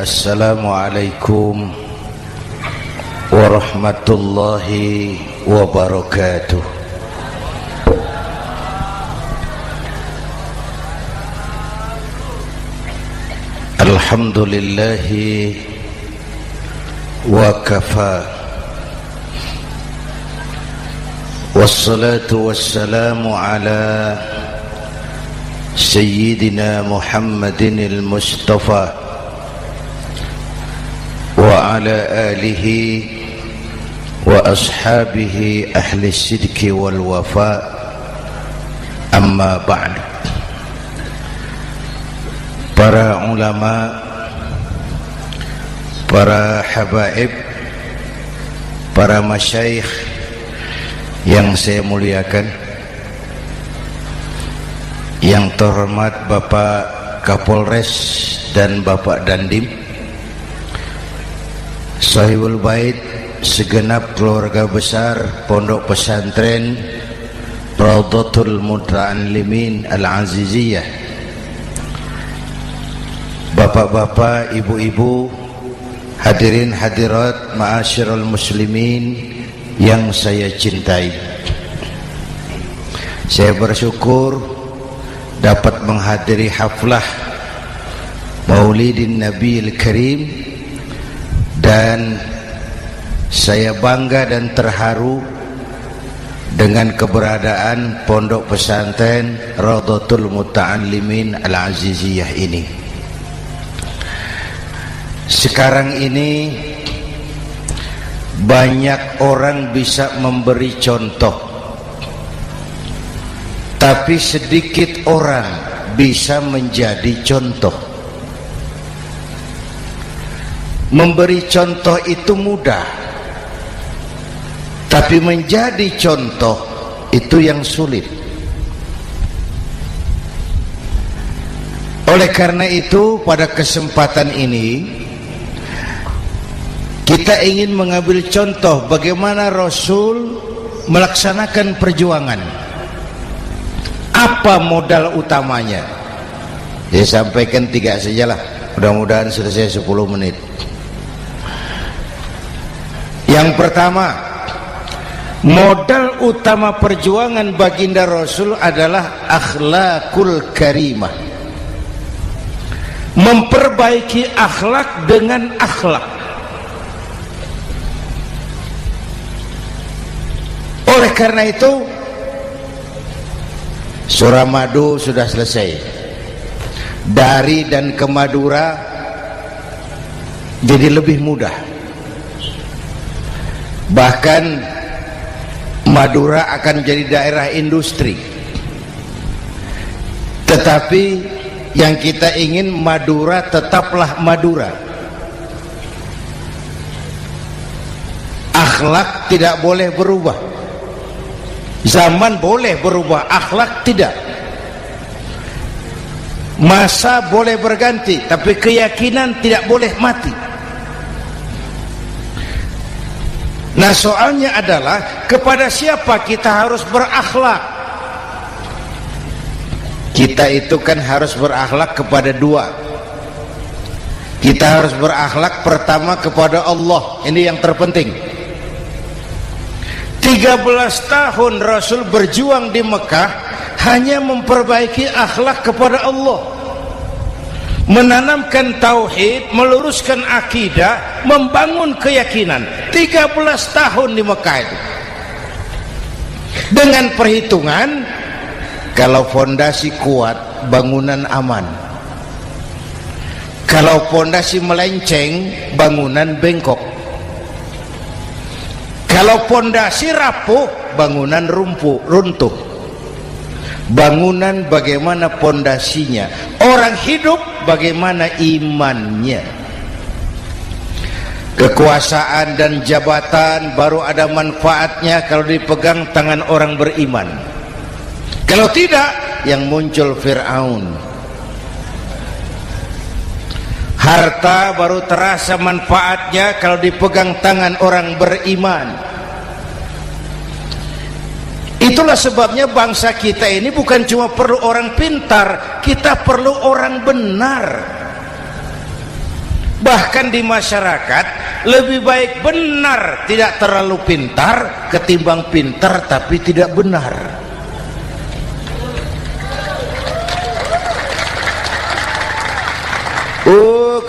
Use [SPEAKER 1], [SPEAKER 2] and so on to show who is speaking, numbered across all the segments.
[SPEAKER 1] Assalamualaikum warahmatullahi wabarakatuh. Alhamdulillahi wa kafa, wassalatu wassalamu ala sayyidina Muhammadin al-Mustafa wa ala alihi wa ashabihi ahli sidqi wal wafa, amma ba'd. Para ulama, para habaib, para masyayikh yang saya muliakan, yang terhormat Bapak Kapolres dan Bapak Dandim, Sahibul Bait, segenap keluarga besar Pondok Pesantren Raudhatul Muta'allimin Al-Aziziyah, bapak-bapak, ibu-ibu, hadirin hadirat ma'asyiral muslimin yang saya cintai. Saya bersyukur dapat menghadiri haflah Maulidin Nabiil Karim, dan saya bangga dan terharu dengan keberadaan Pondok Pesantren Raudhatul Muta'allimin Al-Aziziyah ini. Sekarang ini banyak orang bisa memberi contoh, tapi sedikit orang bisa menjadi contoh. Memberi contoh itu mudah, tapi menjadi contoh itu yang sulit. Oleh karena itu, pada kesempatan ini kita ingin mengambil contoh bagaimana Rasul melaksanakan perjuangan. Apa modal utamanya? Saya sampaikan 3 sajalah, mudah-mudahan selesai 10 menit. Yang pertama, modal utama perjuangan baginda Rasul adalah akhlakul karimah. Memperbaiki akhlak dengan akhlak. Oleh karena itu, Suramadu sudah selesai. Dari dan ke Madura jadi lebih mudah. Bahkan Madura akan jadi daerah industri. Tetapi yang kita ingin, Madura tetaplah Madura. Akhlak tidak boleh berubah. Zaman boleh berubah, akhlak tidak. Masa boleh berganti, tapi keyakinan tidak boleh mati. Nah, soalnya adalah kepada siapa kita harus berakhlak. Kita itu kan harus berakhlak kepada 2. Kita harus berakhlak pertama kepada Allah. Ini yang terpenting. 13 tahun Rasul berjuang di Mekah hanya memperbaiki akhlak kepada Allah, menanamkan tauhid, meluruskan akidah, membangun keyakinan. 13 tahun di Mekah itu, dengan perhitungan kalau fondasi kuat, bangunan aman. Kalau fondasi melenceng, bangunan bengkok. Kalau fondasi rapuh, bangunan runtuh. Bangunan bagaimana fondasinya, orang hidup bagaimana imannya. Kekuasaan dan jabatan baru ada manfaatnya kalau dipegang tangan orang beriman. Kalau tidak, yang muncul Fir'aun. Harta baru terasa manfaatnya kalau dipegang tangan orang beriman. Itulah sebabnya bangsa kita ini bukan cuma perlu orang pintar, kita perlu orang benar. Bahkan di masyarakat lebih baik benar tidak terlalu pintar ketimbang pintar tapi tidak benar.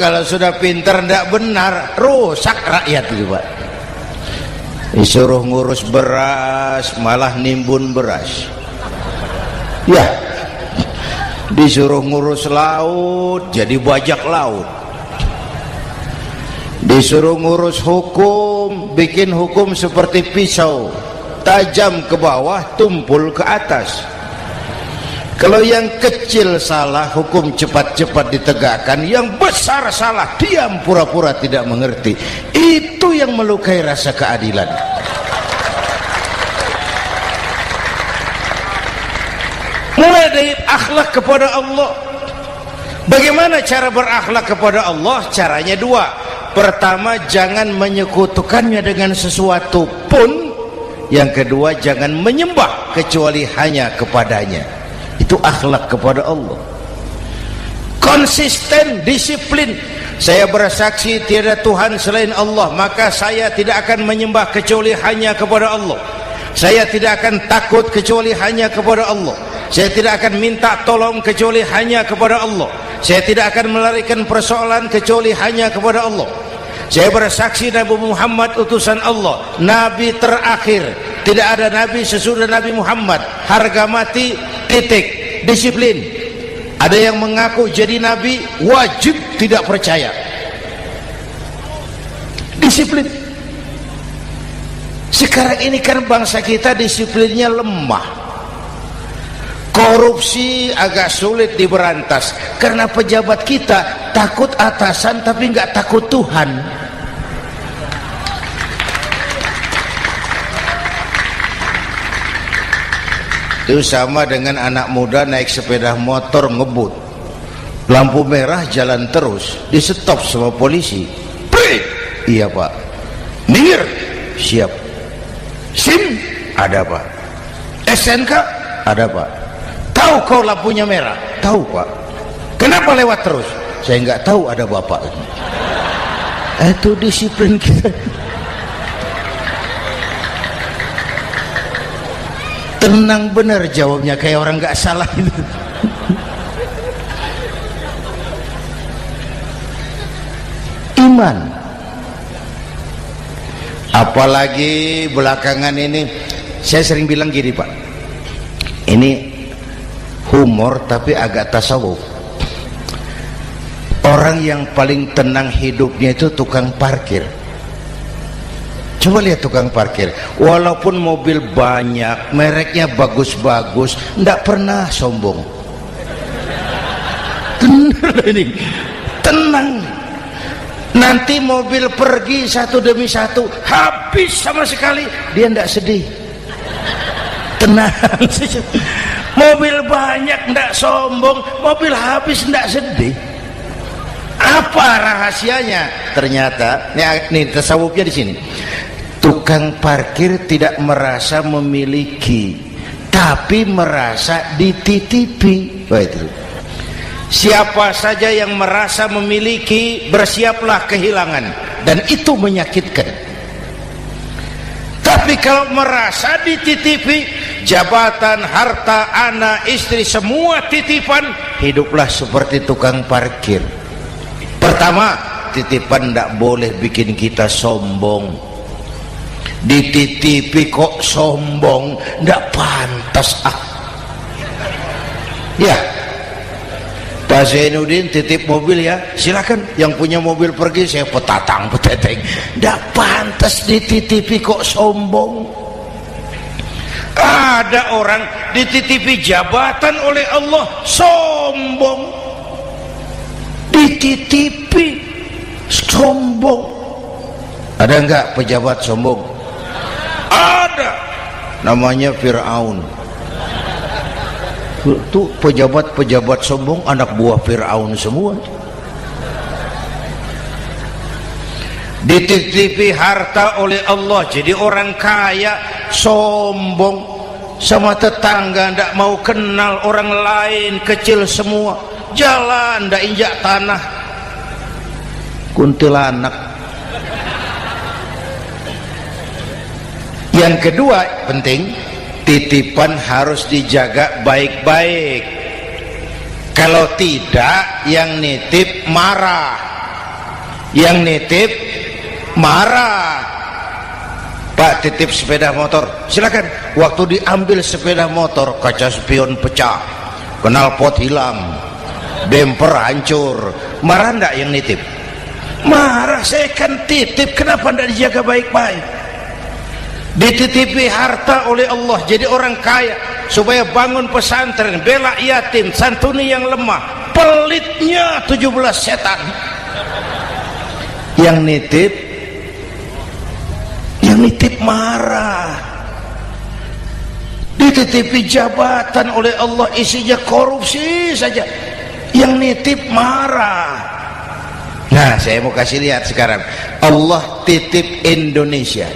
[SPEAKER 1] Kalau sudah pintar tidak benar, rusak rakyat itu Pak. Disuruh ngurus beras malah nimbun beras. Ya, disuruh ngurus laut jadi bajak laut. Disuruh ngurus hukum, bikin hukum seperti pisau, tajam ke bawah, tumpul ke atas. Kalau yang kecil salah, hukum cepat-cepat ditegakkan. Yang besar salah, diam pura-pura tidak mengerti. Itu yang melukai rasa keadilan. Mulai dari akhlak kepada Allah. Bagaimana cara berakhlak kepada Allah? Caranya dua. Pertama, jangan menyekutukannya dengan sesuatu pun. Yang kedua, jangan menyembah kecuali hanya kepadanya. Itu akhlak kepada Allah. Konsisten, disiplin. Saya bersaksi tiada Tuhan selain Allah, maka saya tidak akan menyembah kecuali hanya kepada Allah. Saya tidak akan takut kecuali hanya kepada Allah. Saya tidak akan minta tolong kecuali hanya kepada Allah. Saya tidak akan melarikan persoalan kecuali hanya kepada Allah. Saya bersaksi Nabi Muhammad utusan Allah, Nabi terakhir. Tidak ada Nabi sesudah Nabi Muhammad. Harga mati, titik. Disiplin. Ada yang mengaku jadi Nabi, wajib tidak percaya. Disiplin. Sekarang ini kan bangsa kita disiplinnya lemah. Korupsi agak sulit diberantas karena pejabat kita takut atasan tapi nggak takut Tuhan. Itu sama dengan anak muda naik sepeda motor ngebut, lampu merah jalan terus, di stop sama polisi. Prit, iya Pak. Minggir, siap. SIM ada Pak. SNK ada Pak. Tahu kau lampunya merah? Tahu Pak. Kenapa lewat terus? Saya nggak tahu, ada Bapak. Itu disiplin kita. Tenang bener jawabnya, kayak orang nggak salah itu. Iman. Apalagi belakangan ini saya sering bilang gini Pak, ini humor tapi agak tasawuf. Orang yang paling tenang hidupnya itu tukang parkir. Coba lihat tukang parkir, walaupun mobil banyak, mereknya bagus-bagus, tidak pernah sombong. Tenang ini, tenang. Nanti mobil pergi satu demi satu, habis sama sekali, dia tidak sedih. Tenang. Mobil banyak tidak sombong, mobil habis tidak sedih. Apa rahasianya? Ternyata, nih tasawufnya di sini. Tukang parkir tidak merasa memiliki, tapi merasa dititipi. Wah, itu. Siapa saja yang merasa memiliki, bersiaplah kehilangan, dan itu menyakitkan. Tapi kalau merasa dititipi, jabatan, harta, anak, istri, semua titipan, hiduplah seperti tukang parkir. Pertama, titipan tidak boleh bikin kita sombong. Dititipi kok sombong, tidak pantas ya. Pak Zainuddin titip mobil ya, silakan. Yang punya mobil pergi, saya petatang peteteng. Tidak pantas dititipi kok sombong. Ada orang dititipi jabatan oleh Allah sombong, dititipi sombong. Ada enggak pejabat sombong? Ada, namanya Fir'aun. Itu pejabat-pejabat sombong anak buah Fir'aun semua. Dititipi harta oleh Allah, jadi orang kaya sombong, sama tetangga tidak mau kenal orang lain, kecil semua, jalan tidak injak tanah. kuntilanak. Yang kedua penting, titipan harus dijaga baik-baik. Kalau tidak, yang nitip marah. Yang nitip marah. Pak, titip sepeda motor, silakan. Waktu diambil sepeda motor, kaca spion pecah, knalpot hilang, bemper hancur. Marah enggak yang nitip? Marah. Saya kan titip, kenapa enggak dijaga baik-baik? Dititipi harta oleh Allah jadi orang kaya supaya bangun pesantren, bela yatim, santuni yang lemah. Pelitnya 17 setan. Yang nitip marah. Dititipi jabatan oleh Allah isinya korupsi saja, yang nitip marah. Nah, saya mau kasih lihat sekarang. Allah titip Indonesia.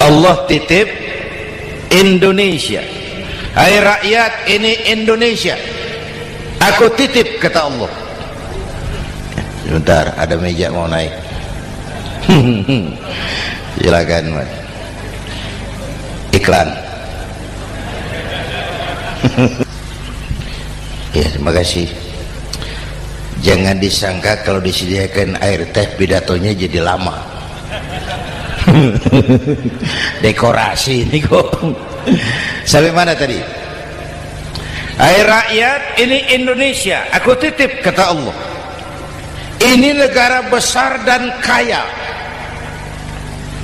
[SPEAKER 1] Allah titip Indonesia. Hai rakyat, ini Indonesia, aku titip, kata Allah. Sebentar, ada meja mau naik. Silakan, Mas. Iklan. Ya, terima kasih. Jangan disangka kalau disediakan air teh pidatonya jadi lama. Dekorasi ini kok. Sampai mana tadi? Hai rakyat, ini Indonesia, aku titip, kata Allah. Ini negara besar dan kaya.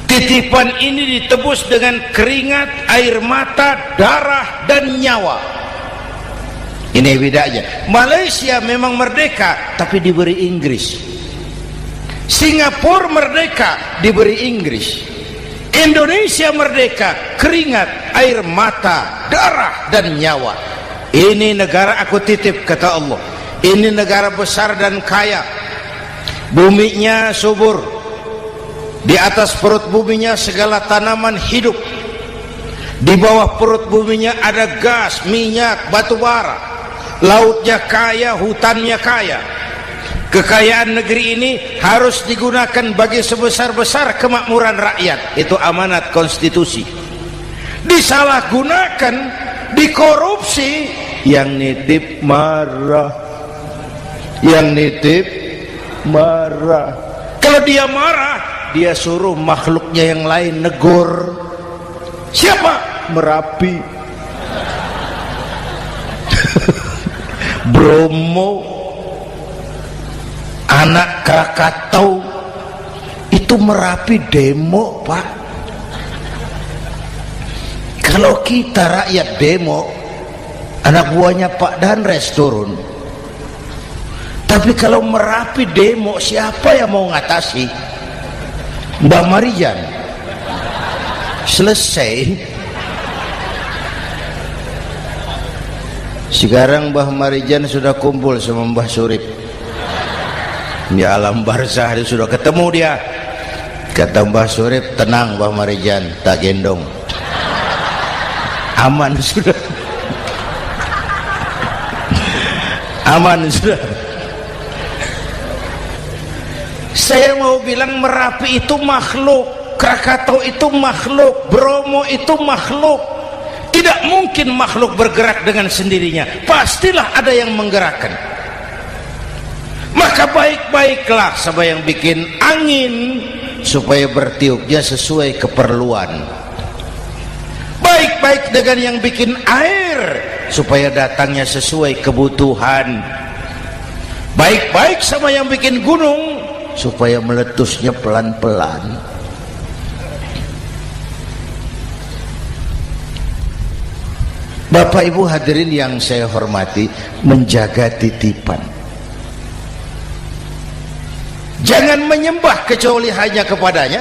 [SPEAKER 1] Titipan ini ditebus dengan keringat, air mata, darah, dan nyawa. Ini bedanya. Malaysia memang merdeka, tapi diberi Inggris. Singapura merdeka, diberi Inggris. Indonesia merdeka, keringat, air mata, darah, dan nyawa. Ini negara aku titip, kata Allah. Ini negara besar dan kaya. Buminya subur. Di atas perut buminya segala tanaman hidup. Di bawah perut buminya ada gas, minyak, batu bara. Lautnya kaya, hutannya kaya. Kekayaan negeri ini harus digunakan bagi sebesar-besar kemakmuran rakyat. Itu amanat konstitusi. Disalahgunakan, dikorupsi, yang nitip marah. Yang nitip marah. Kalau dia marah, dia suruh makhluknya yang lain negur. Siapa? Merapi, Bromo, anak Krakatau. Itu Merapi demo, Pak. Kalau kita rakyat demo, anak buahnya Pak Danres turun. Tapi kalau Merapi demo, siapa yang mau ngatasi? Mbah Marijan. Selesai. Sekarang Mbah Marijan sudah kumpul sama Mbah Surip di alam barzah, dia sudah ketemu dia. Kata Mbah Surip, tenang Mbah Marijan, tak gendong, aman sudah. Aman sudah. Saya mau bilang Merapi itu makhluk, Krakatau itu makhluk, Bromo itu makhluk. Tidak mungkin makhluk bergerak dengan sendirinya, pastilah ada yang menggerakkan. Maka baik-baiklah sama yang bikin angin supaya bertiupnya sesuai keperluan. Baik-baik dengan yang bikin air supaya datangnya sesuai kebutuhan. Baik-baik sama yang bikin gunung supaya meletusnya pelan-pelan. Bapak Ibu hadirin yang saya hormati, menjaga titipan. Jangan menyembah kecuali hanya kepadanya.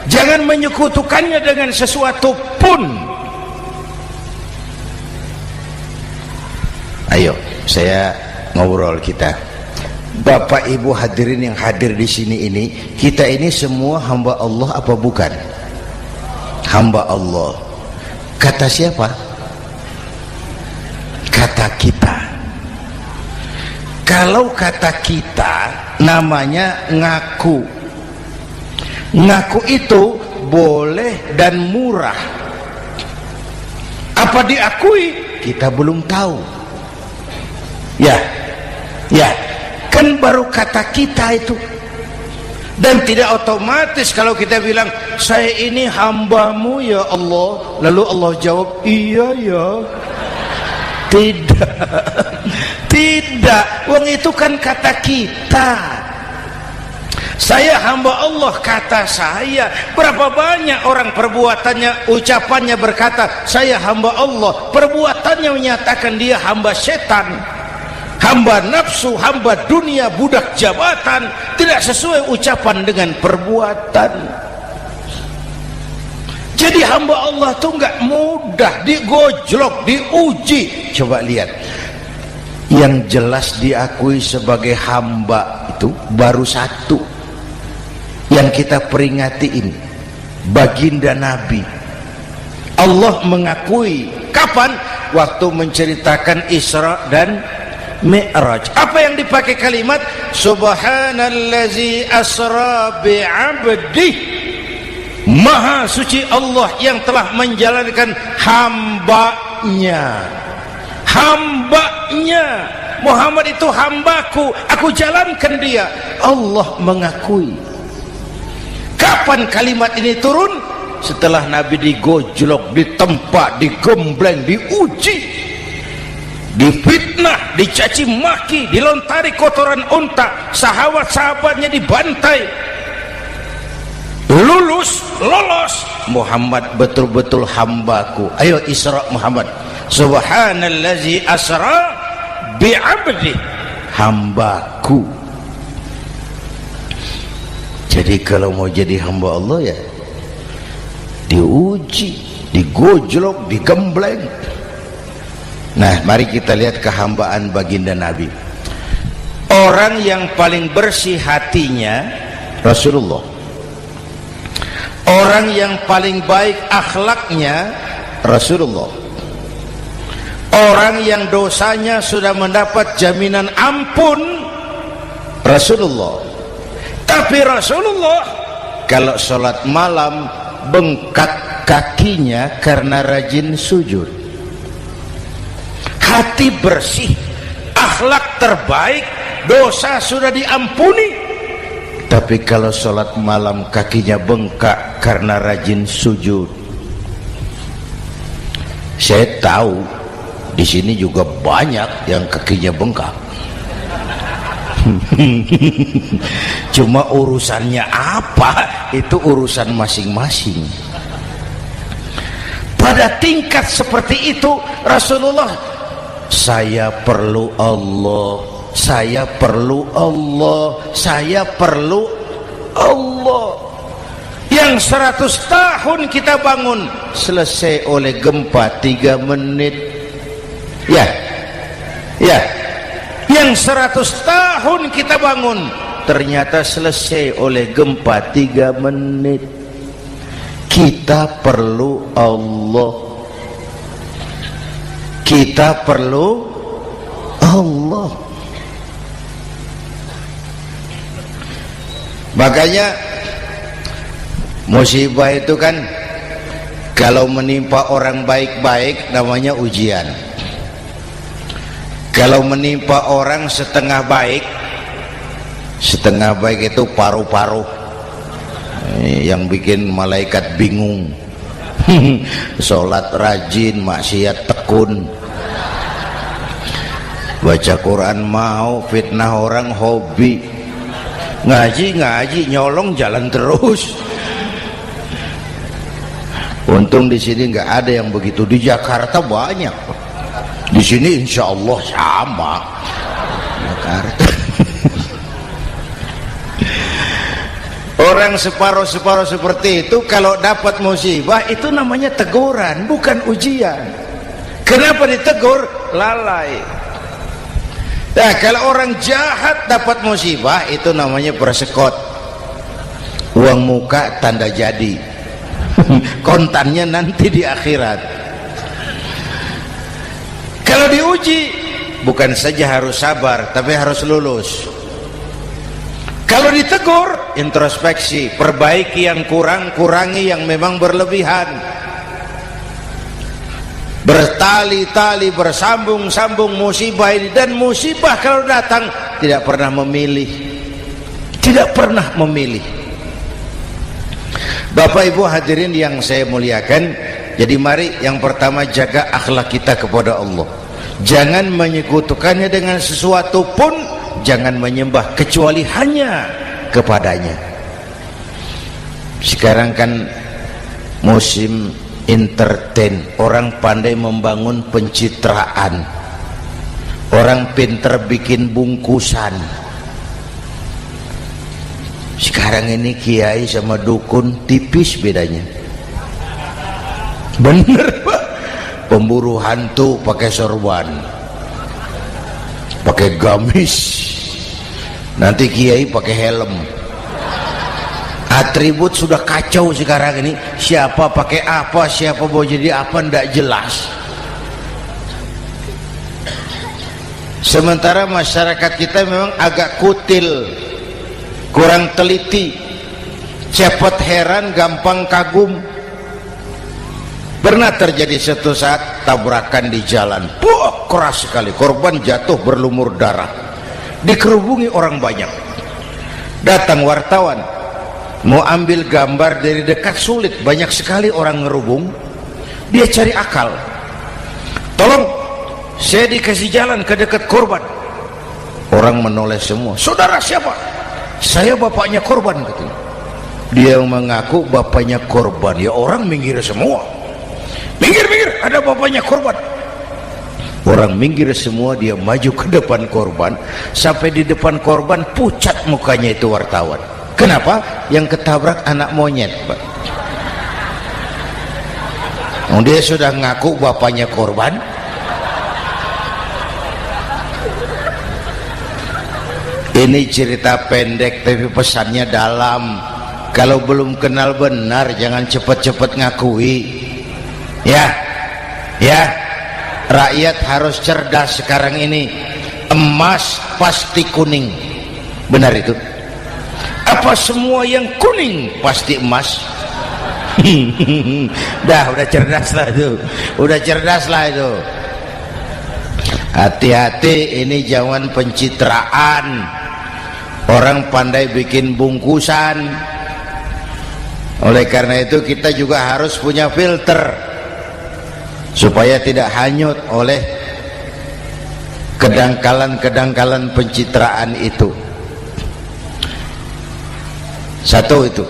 [SPEAKER 1] Jangan menyekutukannya dengan sesuatu pun. Ayo, saya ngobrol kita. Bapak Ibu hadirin yang hadir di sini ini, kita ini semua hamba Allah apa bukan? Hamba Allah. Kata siapa? Kata kita. Kalau kata kita, namanya ngaku. Ngaku itu boleh dan murah. Apa diakui? Kita belum tahu. Ya, kan baru kata kita itu. Dan tidak otomatis kalau kita bilang saya ini hambamu ya Allah, lalu Allah jawab iya ya. Tidak, wong itu kan kata kita. Saya hamba Allah, kata saya. Berapa banyak orang perbuatannya, ucapannya berkata saya hamba Allah, perbuatannya menyatakan dia hamba setan, hamba nafsu, hamba dunia, budak jabatan. Tidak sesuai ucapan dengan perbuatan. Jadi hamba Allah itu nggak mudah, digojlok, diuji. Coba lihat, yang jelas diakui sebagai hamba itu baru satu yang kita peringati ini, baginda Nabi. Allah mengakui kapan? Waktu menceritakan Isra dan Mi'raj. Apa yang dipakai kalimat? Subhanallazi asra bi'abdih. Maha suci Allah yang telah menjalankan hambanya. Hambanya. Muhammad itu hambaku, aku jalankan dia. Allah mengakui. Kapan kalimat ini turun? Setelah Nabi digojlok, ditempa, digembleng, diuji, difitnah, dicaci maki, dilontari kotoran unta, sahabat-sahabatnya dibantai. Lolos, Muhammad betul-betul hambaku. Ayo Isra Muhammad. Subhanallazi asra bi'abdi, hambaku. Jadi kalau mau jadi hamba Allah ya diuji, digojlok, digembleng. Nah, mari kita lihat kehambaan baginda Nabi. Orang yang paling bersih hatinya Rasulullah. Orang yang paling baik akhlaknya Rasulullah. Orang yang dosanya sudah mendapat jaminan ampun Rasulullah. Tapi Rasulullah kalau sholat malam bengkak kakinya karena rajin sujud. Hati bersih, akhlak terbaik, dosa sudah diampuni. Tapi kalau sholat malam kakinya bengkak karena rajin sujud. Saya tahu di sini juga banyak yang kakinya bengkak. Cuma urusannya apa, itu urusan masing-masing. Pada tingkat seperti itu Rasulullah, saya perlu Allah, saya perlu Allah, saya perlu Allah. Yang 100 tahun kita bangun selesai oleh gempa 3 menit. Ya, yang 100 tahun kita bangun ternyata selesai oleh gempa 3 menit. Kita perlu Allah, kita perlu Allah. Makanya musibah itu kan kalau menimpa orang baik-baik namanya ujian. Kalau menimpa orang setengah baik itu paru-paru yang bikin malaikat bingung. Sholat rajin, maksiat tekun, baca Quran mau, fitnah orang hobi, ngaji nyolong jalan terus. Untung di sini nggak ada yang begitu. Di Jakarta banyak. Di sini insya Allah sama. Jakarta. Orang separuh-separuh seperti itu kalau dapat musibah itu namanya teguran, bukan ujian. Kenapa ditegur? Lalai. Nah, kalau orang jahat dapat musibah itu namanya persekot. Uang muka tanda jadi. Kontannya nanti di akhirat. Kalau diuji bukan saja harus sabar tapi harus lulus. Kalau ditegur, introspeksi, perbaiki yang kurang, kurangi yang memang berlebihan. Bertali-tali, bersambung-sambung musibah ini, dan musibah kalau datang tidak pernah memilih, tidak pernah memilih. Bapak Ibu hadirin yang saya muliakan, jadi mari yang pertama jaga akhlak kita kepada Allah. Jangan menyekutukannya dengan sesuatu pun, jangan menyembah kecuali hanya kepadanya. Sekarang kan musim entertain, orang pandai membangun pencitraan, orang pinter bikin bungkusan. Sekarang ini kiai sama dukun tipis bedanya. Bener Pak, pemburu hantu pakai sorban, pakai gamis, nanti kiai pakai helm. Atribut sudah kacau sekarang ini, siapa pakai apa, siapa mau jadi apa, ndak jelas. Sementara masyarakat kita memang agak kutil, kurang teliti, cepat heran, gampang kagum. Pernah terjadi suatu saat tabrakan di jalan, keras sekali, korban jatuh berlumur darah, dikerubungi orang banyak. Datang wartawan mau ambil gambar dari dekat, sulit, banyak sekali orang ngerubung. Dia cari akal, tolong saya dikasih jalan ke dekat korban. Orang menoleh semua. Saudara siapa? Saya bapaknya korban, katanya. Dia mengaku bapaknya korban. Ya orang minggir semua, minggir, ada bapaknya korban. Orang minggir semua, dia maju ke depan korban. Sampai di depan korban pucat mukanya itu wartawan. Kenapa? Yang ketabrak anak monyet, Pak. Dia sudah ngaku bapaknya korban. Ini cerita pendek tapi pesannya dalam. Kalau belum kenal benar jangan cepat-cepat ngakui. Ya, rakyat harus cerdas sekarang ini. Emas pasti kuning, benar itu? Apa semua yang kuning pasti emas? Udah cerdas lah itu, udah cerdas lah itu. Hati-hati, ini zaman pencitraan. Orang pandai bikin bungkusan. Oleh karena itu kita juga harus punya filter supaya tidak hanyut oleh kedangkalan-kedangkalan pencitraan itu. Satu itu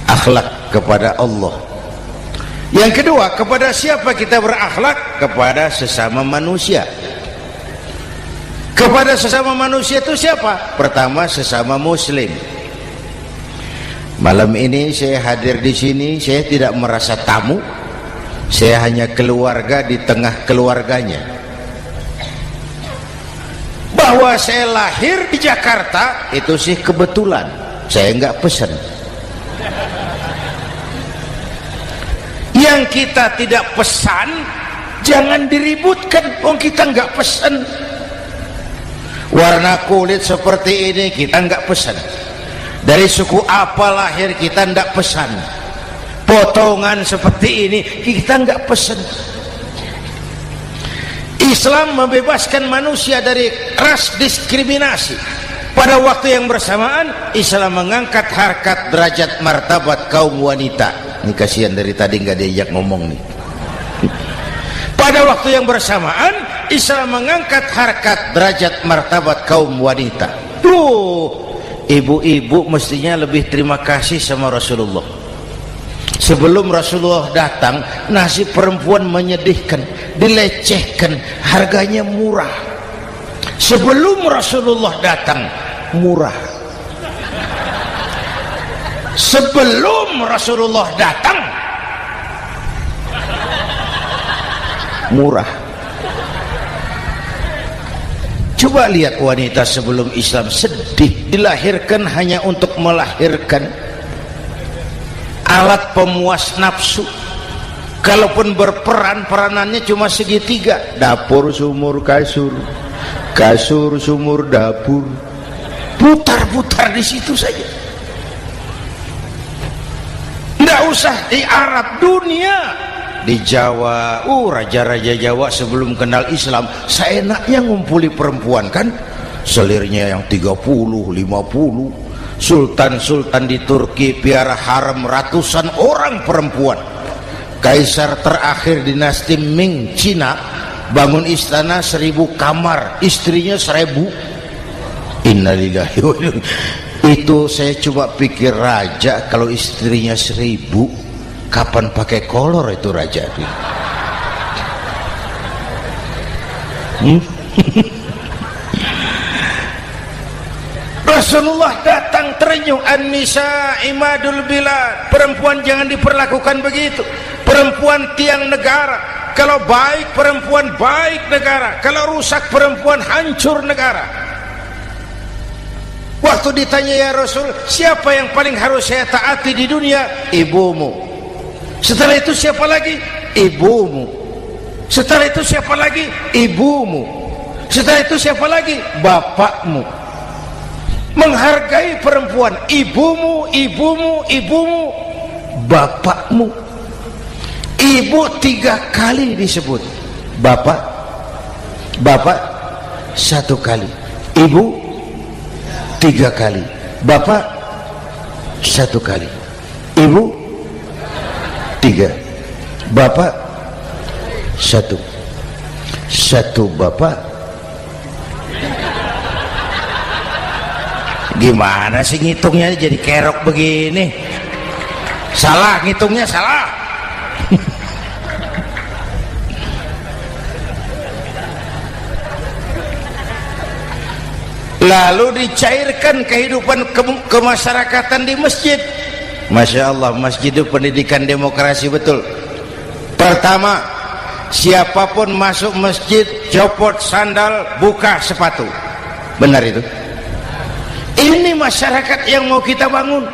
[SPEAKER 1] akhlak kepada Allah. Yang kedua, kepada siapa kita berakhlak? Kepada sesama manusia. Kepada sesama manusia itu siapa? Pertama, sesama muslim. Malam ini saya hadir di sini, saya tidak merasa tamu. Saya hanya keluarga di tengah keluarganya. Bahwa saya lahir di Jakarta itu sih kebetulan, saya enggak pesan. Yang kita tidak pesan jangan diributkan. Kita enggak pesan. Warna kulit seperti ini kita enggak pesan. Dari suku apa lahir kita enggak pesan. Potongan seperti ini kita enggak pesan. Islam membebaskan manusia dari ras diskriminasi. Pada waktu yang bersamaan Islam mengangkat harkat, derajat, martabat kaum wanita. Ini kasihan dari tadi nggak diajak ngomong nih. Pada waktu yang bersamaan Islam mengangkat harkat, derajat, martabat kaum wanita. Ibu-ibu mestinya lebih terima kasih sama Rasulullah. Sebelum Rasulullah datang, nasib perempuan menyedihkan, dilecehkan, harganya murah. Sebelum Rasulullah datang, murah. Sebelum Rasulullah datang, murah. Coba lihat wanita sebelum Islam, sedih, dilahirkan hanya untuk melahirkan, alat pemuas nafsu. Kalaupun berperan, peranannya cuma segitiga, dapur sumur kasur, kasur sumur dapur, putar berputar di situ saja. Tidak usah di Arab, dunia, di Jawa. Raja-raja Jawa sebelum kenal Islam seenaknya ngumpuli perempuan kan, selirnya yang 30, 50. Sultan-sultan di Turki piara harem ratusan orang perempuan. Kaisar terakhir dinasti Ming Cina bangun istana 1000 kamar, istrinya 1000. Innalillahi wa inna. Itu saya coba pikir, raja kalau istrinya 1000, kapan pakai kolor itu raja? Rasulullah datang terenyuh, an-nisa imadul bilad, perempuan jangan diperlakukan begitu, perempuan tiang negara. Kalau baik perempuan baik negara, kalau rusak perempuan hancur negara. Waktu ditanya, ya Rasul, siapa yang paling harus saya taati di dunia? Ibumu. Setelah itu siapa lagi? Ibumu. Setelah itu siapa lagi? Ibumu. Setelah itu siapa lagi? Bapakmu. Menghargai perempuan, ibumu, ibumu, ibumu, bapakmu. Ibu 3 kali disebut, bapak 1 kali, ibu 3 kali, bapak 1 kali, ibu 3, bapak 1 bapak. Gimana sih ngitungnya jadi kerok begini? Salah ngitungnya, salah. Lalu dicairkan kehidupan kemasyarakatan di masjid. Masya Allah, masjid itu pendidikan demokrasi betul. Pertama, siapapun masuk masjid copot sandal, buka sepatu. Benar itu? Ini masyarakat yang mau kita bangun.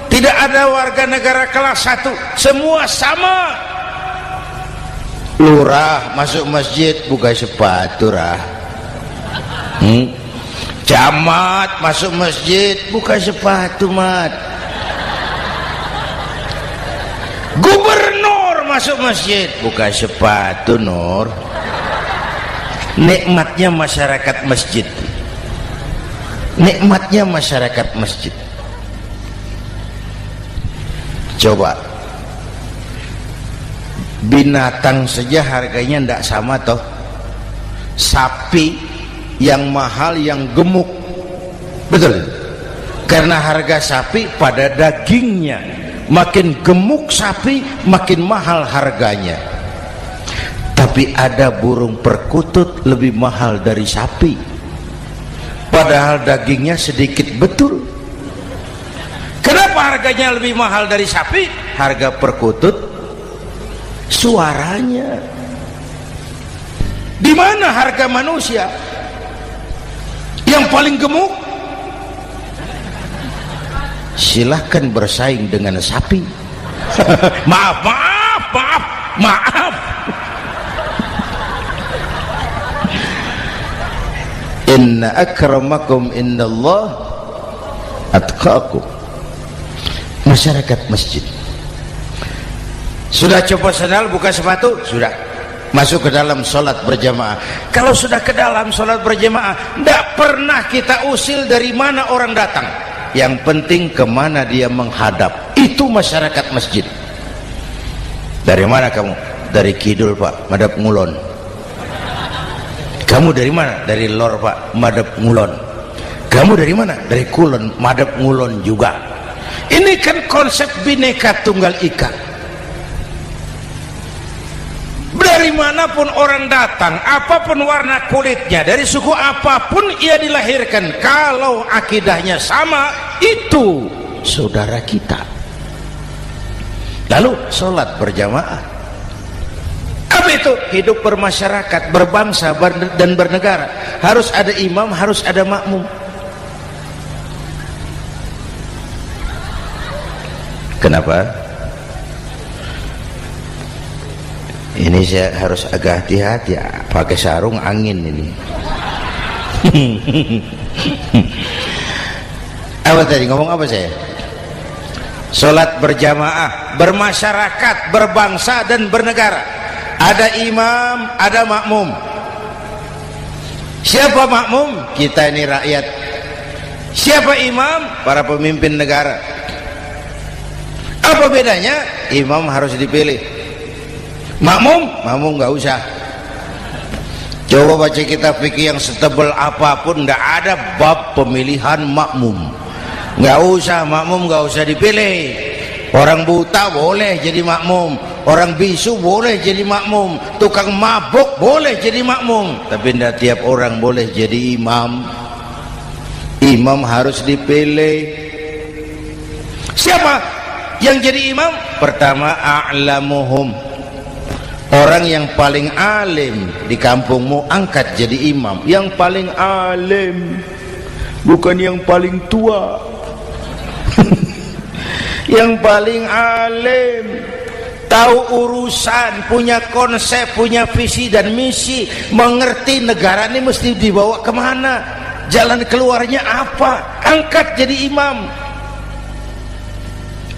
[SPEAKER 1] Tidak ada warga negara kelas 1, semua sama. Lurah masuk masjid buka sepatu, rah. Camat masuk masjid buka sepatu, mat. Gubernur masuk masjid buka sepatu, Nur. Nikmatnya masyarakat masjid. Nikmatnya masyarakat masjid. Coba binatang saja harganya tidak sama toh. Sapi yang mahal, yang gemuk, betul? Karena harga sapi pada dagingnya. Makin gemuk sapi makin mahal harganya. Tapi ada burung perkutut lebih mahal dari sapi, padahal dagingnya sedikit, betul. Kenapa harganya lebih mahal dari sapi? Harga perkutut suaranya. Di mana harga manusia? Yang paling gemuk silahkan bersaing dengan sapi. maaf inna akramakum indallah atqakum. Masyarakat masjid sudah copot sandal, buka sepatu, sudah masuk ke dalam sholat berjamaah. Kalau sudah ke dalam sholat berjamaah, tidak pernah kita usil dari mana orang datang. Yang penting kemana dia menghadap. Itu masyarakat masjid. Dari mana kamu? Dari kidul, Pak, madhab ngulon. Kamu dari mana? Dari lor, Pak, madhab ngulon. Kamu dari mana? Dari kulon, madhab ngulon juga. Ini kan konsep bineka tunggal ika. Dari manapun orang datang, apapun warna kulitnya, dari suku apapun ia dilahirkan, kalau akidahnya sama, itu saudara kita. Lalu sholat berjamaah. Apa itu? Hidup bermasyarakat, berbangsa dan bernegara. Harus ada imam, harus ada makmum. Kenapa? Ini saya harus agak hati-hati ya, pakai sarung angin ini. Apa tadi ngomong apa saya? Sholat berjamaah, bermasyarakat, berbangsa dan bernegara. Ada imam, ada makmum. Siapa makmum? Kita ini rakyat. Siapa imam? Para pemimpin negara. Apa bedanya? Imam harus dipilih. Makmum nggak usah. Coba baca kitab fikih yang setebal apapun, nggak ada bab pemilihan makmum. Nggak usah, makmum nggak usah dipilih. Orang buta boleh jadi makmum, orang bisu boleh jadi makmum, tukang mabuk boleh jadi makmum, tapi tidak tiap orang boleh jadi imam. Imam harus dipilih. Siapa yang jadi imam? Pertama, a'lamuhum, orang yang paling alim di kampungmu angkat jadi imam. Yang paling alim, bukan yang paling tua. Yang paling alim, tahu urusan, punya konsep, punya visi dan misi, mengerti negara ini mesti dibawa kemana, jalan keluarnya apa, angkat jadi imam.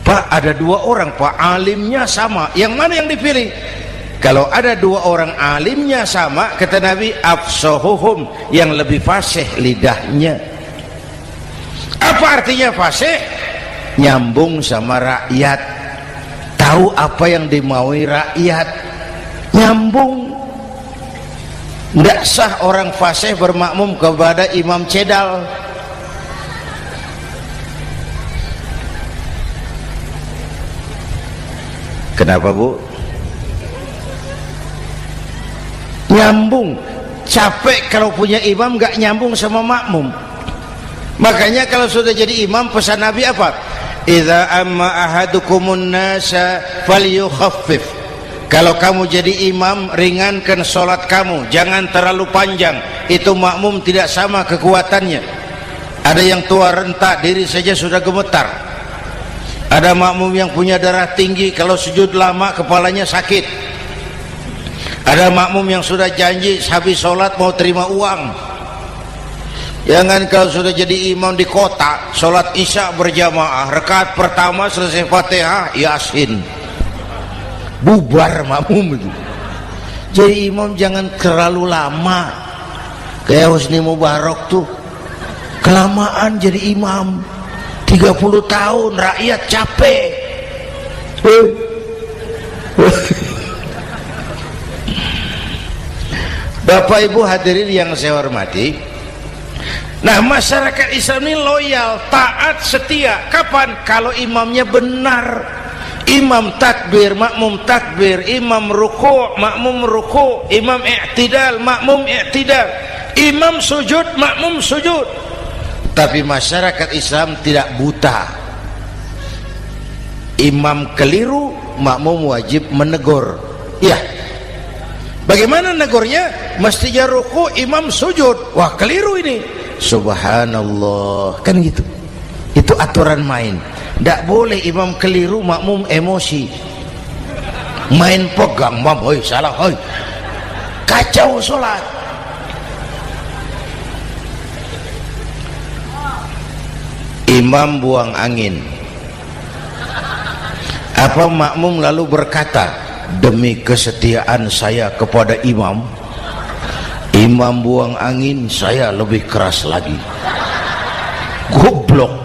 [SPEAKER 1] Pak, ada dua orang Pak, alimnya sama, yang mana yang dipilih? Kalau ada dua orang alimnya sama, kata Nabi, afsahuhum, yang lebih fasih lidahnya. Apa artinya fasih? Nyambung sama rakyat, tahu apa yang dimaui rakyat, nyambung. Tidak sah orang fasih bermakmum kepada imam cedal. Kenapa Bu? Nyambung. Capek kalau punya imam gak nyambung sama makmum. Makanya kalau sudah jadi imam, pesan Nabi apa? Idza amma ahadukumun nasa falyukhaffif. Kalau kamu jadi imam, ringankan sholat kamu, jangan terlalu panjang. Itu makmum tidak sama kekuatannya. Ada yang tua renta, diri saja sudah gemetar. Ada makmum yang punya darah tinggi, kalau sujud lama kepalanya sakit. Ada makmum yang sudah janji habis sholat mau terima uang. Jangan kalau sudah jadi imam di kota, sholat isya berjamaah, rakaat pertama selesai Fatihah, Yasin, bubar makmum itu. Jadi imam jangan terlalu lama, kayak Husni Mubarak tuh kelamaan jadi imam 30 tahun, rakyat capek. Bapak Ibu hadirin yang saya hormati, nah masyarakat Islam ini loyal, taat, setia. Kapan? Kalau imamnya benar. Imam takbir, makmum takbir, imam ruku', makmum ruku', imam i'tidal, makmum i'tidal, imam sujud, makmum sujud. Tapi masyarakat Islam tidak buta. Imam keliru, makmum wajib menegur. Ya, bagaimana negurnya? Mestinya ruku', imam sujud. Wah, keliru ini. Subhanallah, kan gitu. Itu aturan main. Tidak boleh imam keliru, makmum emosi, main pegang, mam, oi salah, oi, kacau sholat. Imam buang angin, apa makmum lalu berkata, demi kesetiaan saya kepada imam, imam buang angin, saya lebih keras lagi. Goblok.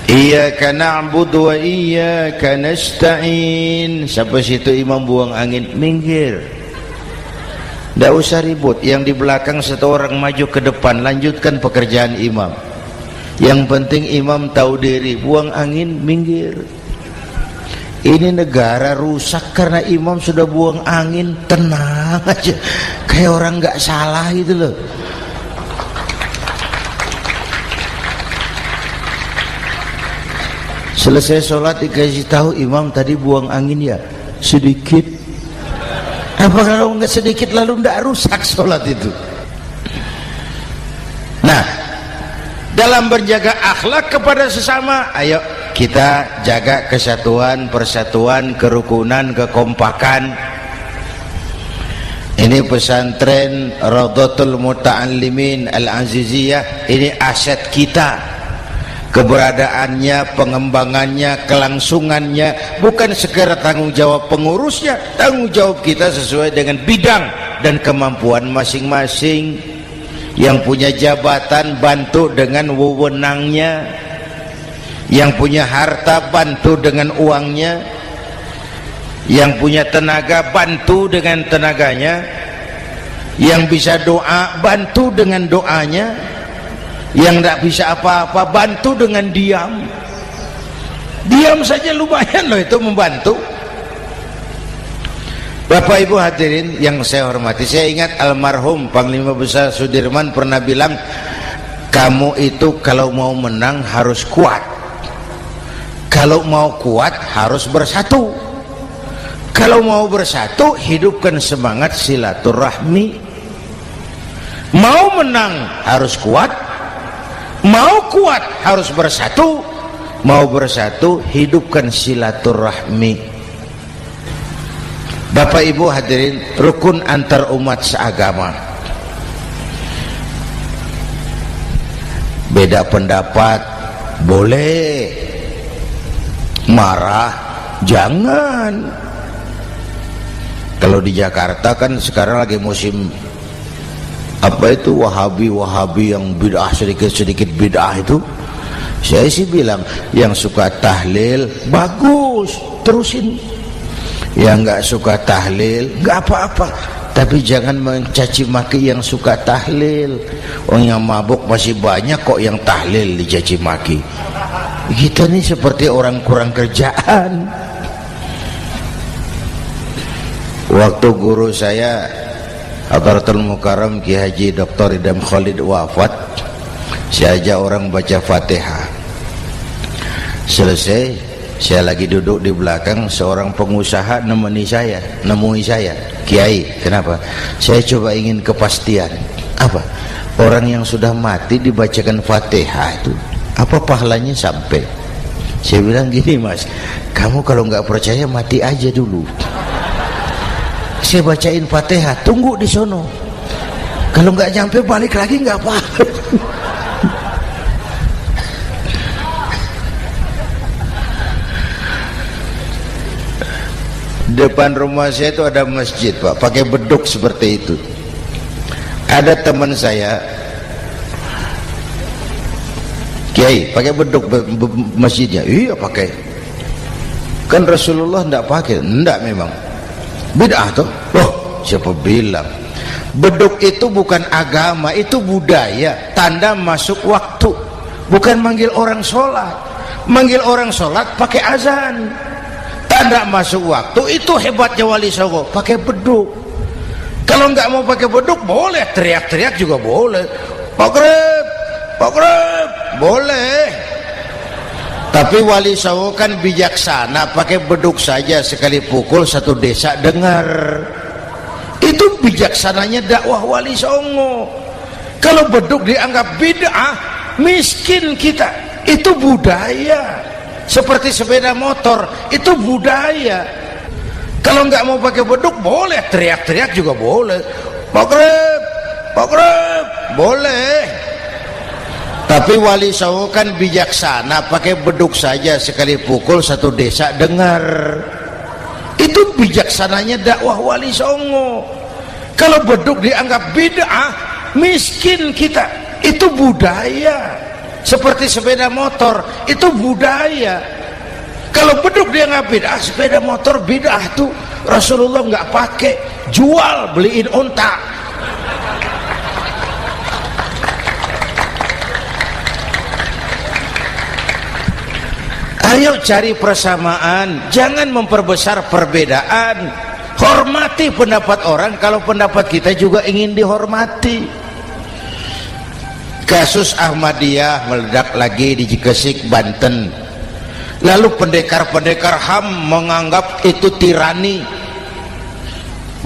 [SPEAKER 1] Iyyaka na'budu wa iyyaka nasta'in. Sampai situ imam buang angin, minggir. Tidak usah ribut. Yang di belakang satu orang maju ke depan, lanjutkan pekerjaan imam. Yang penting imam tahu diri, buang angin, minggir. Ini negara rusak karena imam sudah buang angin. Tenang aja, kayak orang nggak salah gitu loh. Selesai sholat dikasih tahu, imam tadi buang angin ya sedikit. Apa kalau nggak sedikit lalu nggak rusak sholat itu? Nah, dalam berjaga akhlak kepada sesama, ayo kita jaga kesatuan, persatuan, kerukunan, kekompakan. Ini pesantren Raudhatul Muta'allimin Al-Aziziyah, ini aset kita. keberadaannya, pengembangannya, kelangsungannya, bukan sekedar tanggung jawab pengurusnya, tanggung jawab kita sesuai dengan bidang dan kemampuan masing-masing. Yang punya jabatan bantu dengan wewenangnya, yang punya harta bantu dengan uangnya, yang punya tenaga bantu dengan tenaganya, yang bisa doa bantu dengan doanya, yang tidak bisa apa-apa bantu dengan diam. Diam saja lumayan loh itu membantu. Bapak Ibu hadirin yang saya hormati, saya ingat almarhum Panglima Besar Sudirman pernah bilang, kamu itu kalau mau menang harus kuat, kalau mau kuat harus bersatu, kalau mau bersatu hidupkan semangat silaturahmi. Mau menang harus kuat, mau kuat harus bersatu, mau bersatu hidupkan silaturahmi. Bapak Ibu hadirin, rukun antar umat seagama. Beda pendapat boleh, marah jangan. Kalau di Jakarta kan sekarang lagi musim apa itu wahabi yang bid'ah, sedikit bid'ah itu. Saya sih bilang yang suka tahlil bagus, terusin. Yang nggak suka tahlil nggak apa-apa, tapi jangan mencaci maki yang suka tahlil. Orang yang mabuk masih banyak kok yang tahlil dicaci maki. Kita nih seperti orang kurang kerjaan. Waktu guru saya Hadratul Mukarram Ki Haji Dr. Idham Khalid wafat, saya ajak orang baca Fatihah. Selesai, saya lagi duduk di belakang, seorang pengusaha nemui saya, Kiai, kenapa? Saya coba ingin kepastian. Apa? Orang yang sudah mati dibacakan Fatihah itu apa pahalanya sampai? Saya bilang gini, Mas, kamu kalau nggak percaya mati aja dulu. Saya bacain Fatihah, tunggu di sono. Kalau nggak nyampe balik lagi nggak apa-apa. Depan rumah saya itu ada masjid, Pak, pakai beduk seperti itu. Ada teman saya, Kiai, pakai beduk masjidnya. Iya pakai. Kan Rasulullah tidak pakai. Tidak memang. Bid'ah tuh. Loh, siapa bilang? Beduk itu bukan agama, itu budaya, tanda masuk waktu. Bukan manggil orang sholat. Manggil orang sholat pakai azan. Tanda masuk waktu, itu hebatnya Wali Songo, pakai beduk. Kalau nggak mau pakai beduk boleh, teriak-teriak juga boleh. Pak Greb, boleh. Tapi Wali Songo kan bijaksana, pakai beduk saja, sekali pukul satu desa dengar. Itu bijaksananya dakwah Wali Songo. Kalau beduk dianggap bid'ah, miskin kita. Itu budaya. Seperti sepeda motor, itu budaya. Kalau nggak mau pakai beduk boleh, teriak-teriak juga boleh. Pak Greb, boleh. Tapi Wali Songo kan bijaksana, pakai beduk saja, sekali pukul satu desa dengar. Itu bijaksananya dakwah Wali Songo. Kalau beduk dianggap bid'ah, miskin kita. Itu budaya. Seperti sepeda motor, itu budaya. Kalau beduk dia nggak bid'ah, sepeda motor bid'ah tuh. Rasulullah nggak pakai, jual, beliin unta. Ayo cari persamaan, jangan memperbesar perbedaan. Hormati pendapat orang kalau pendapat kita juga ingin dihormati. Kasus Ahmadiyah meledak lagi di Cikesik, Banten. Lalu pendekar-pendekar HAM menganggap itu tirani,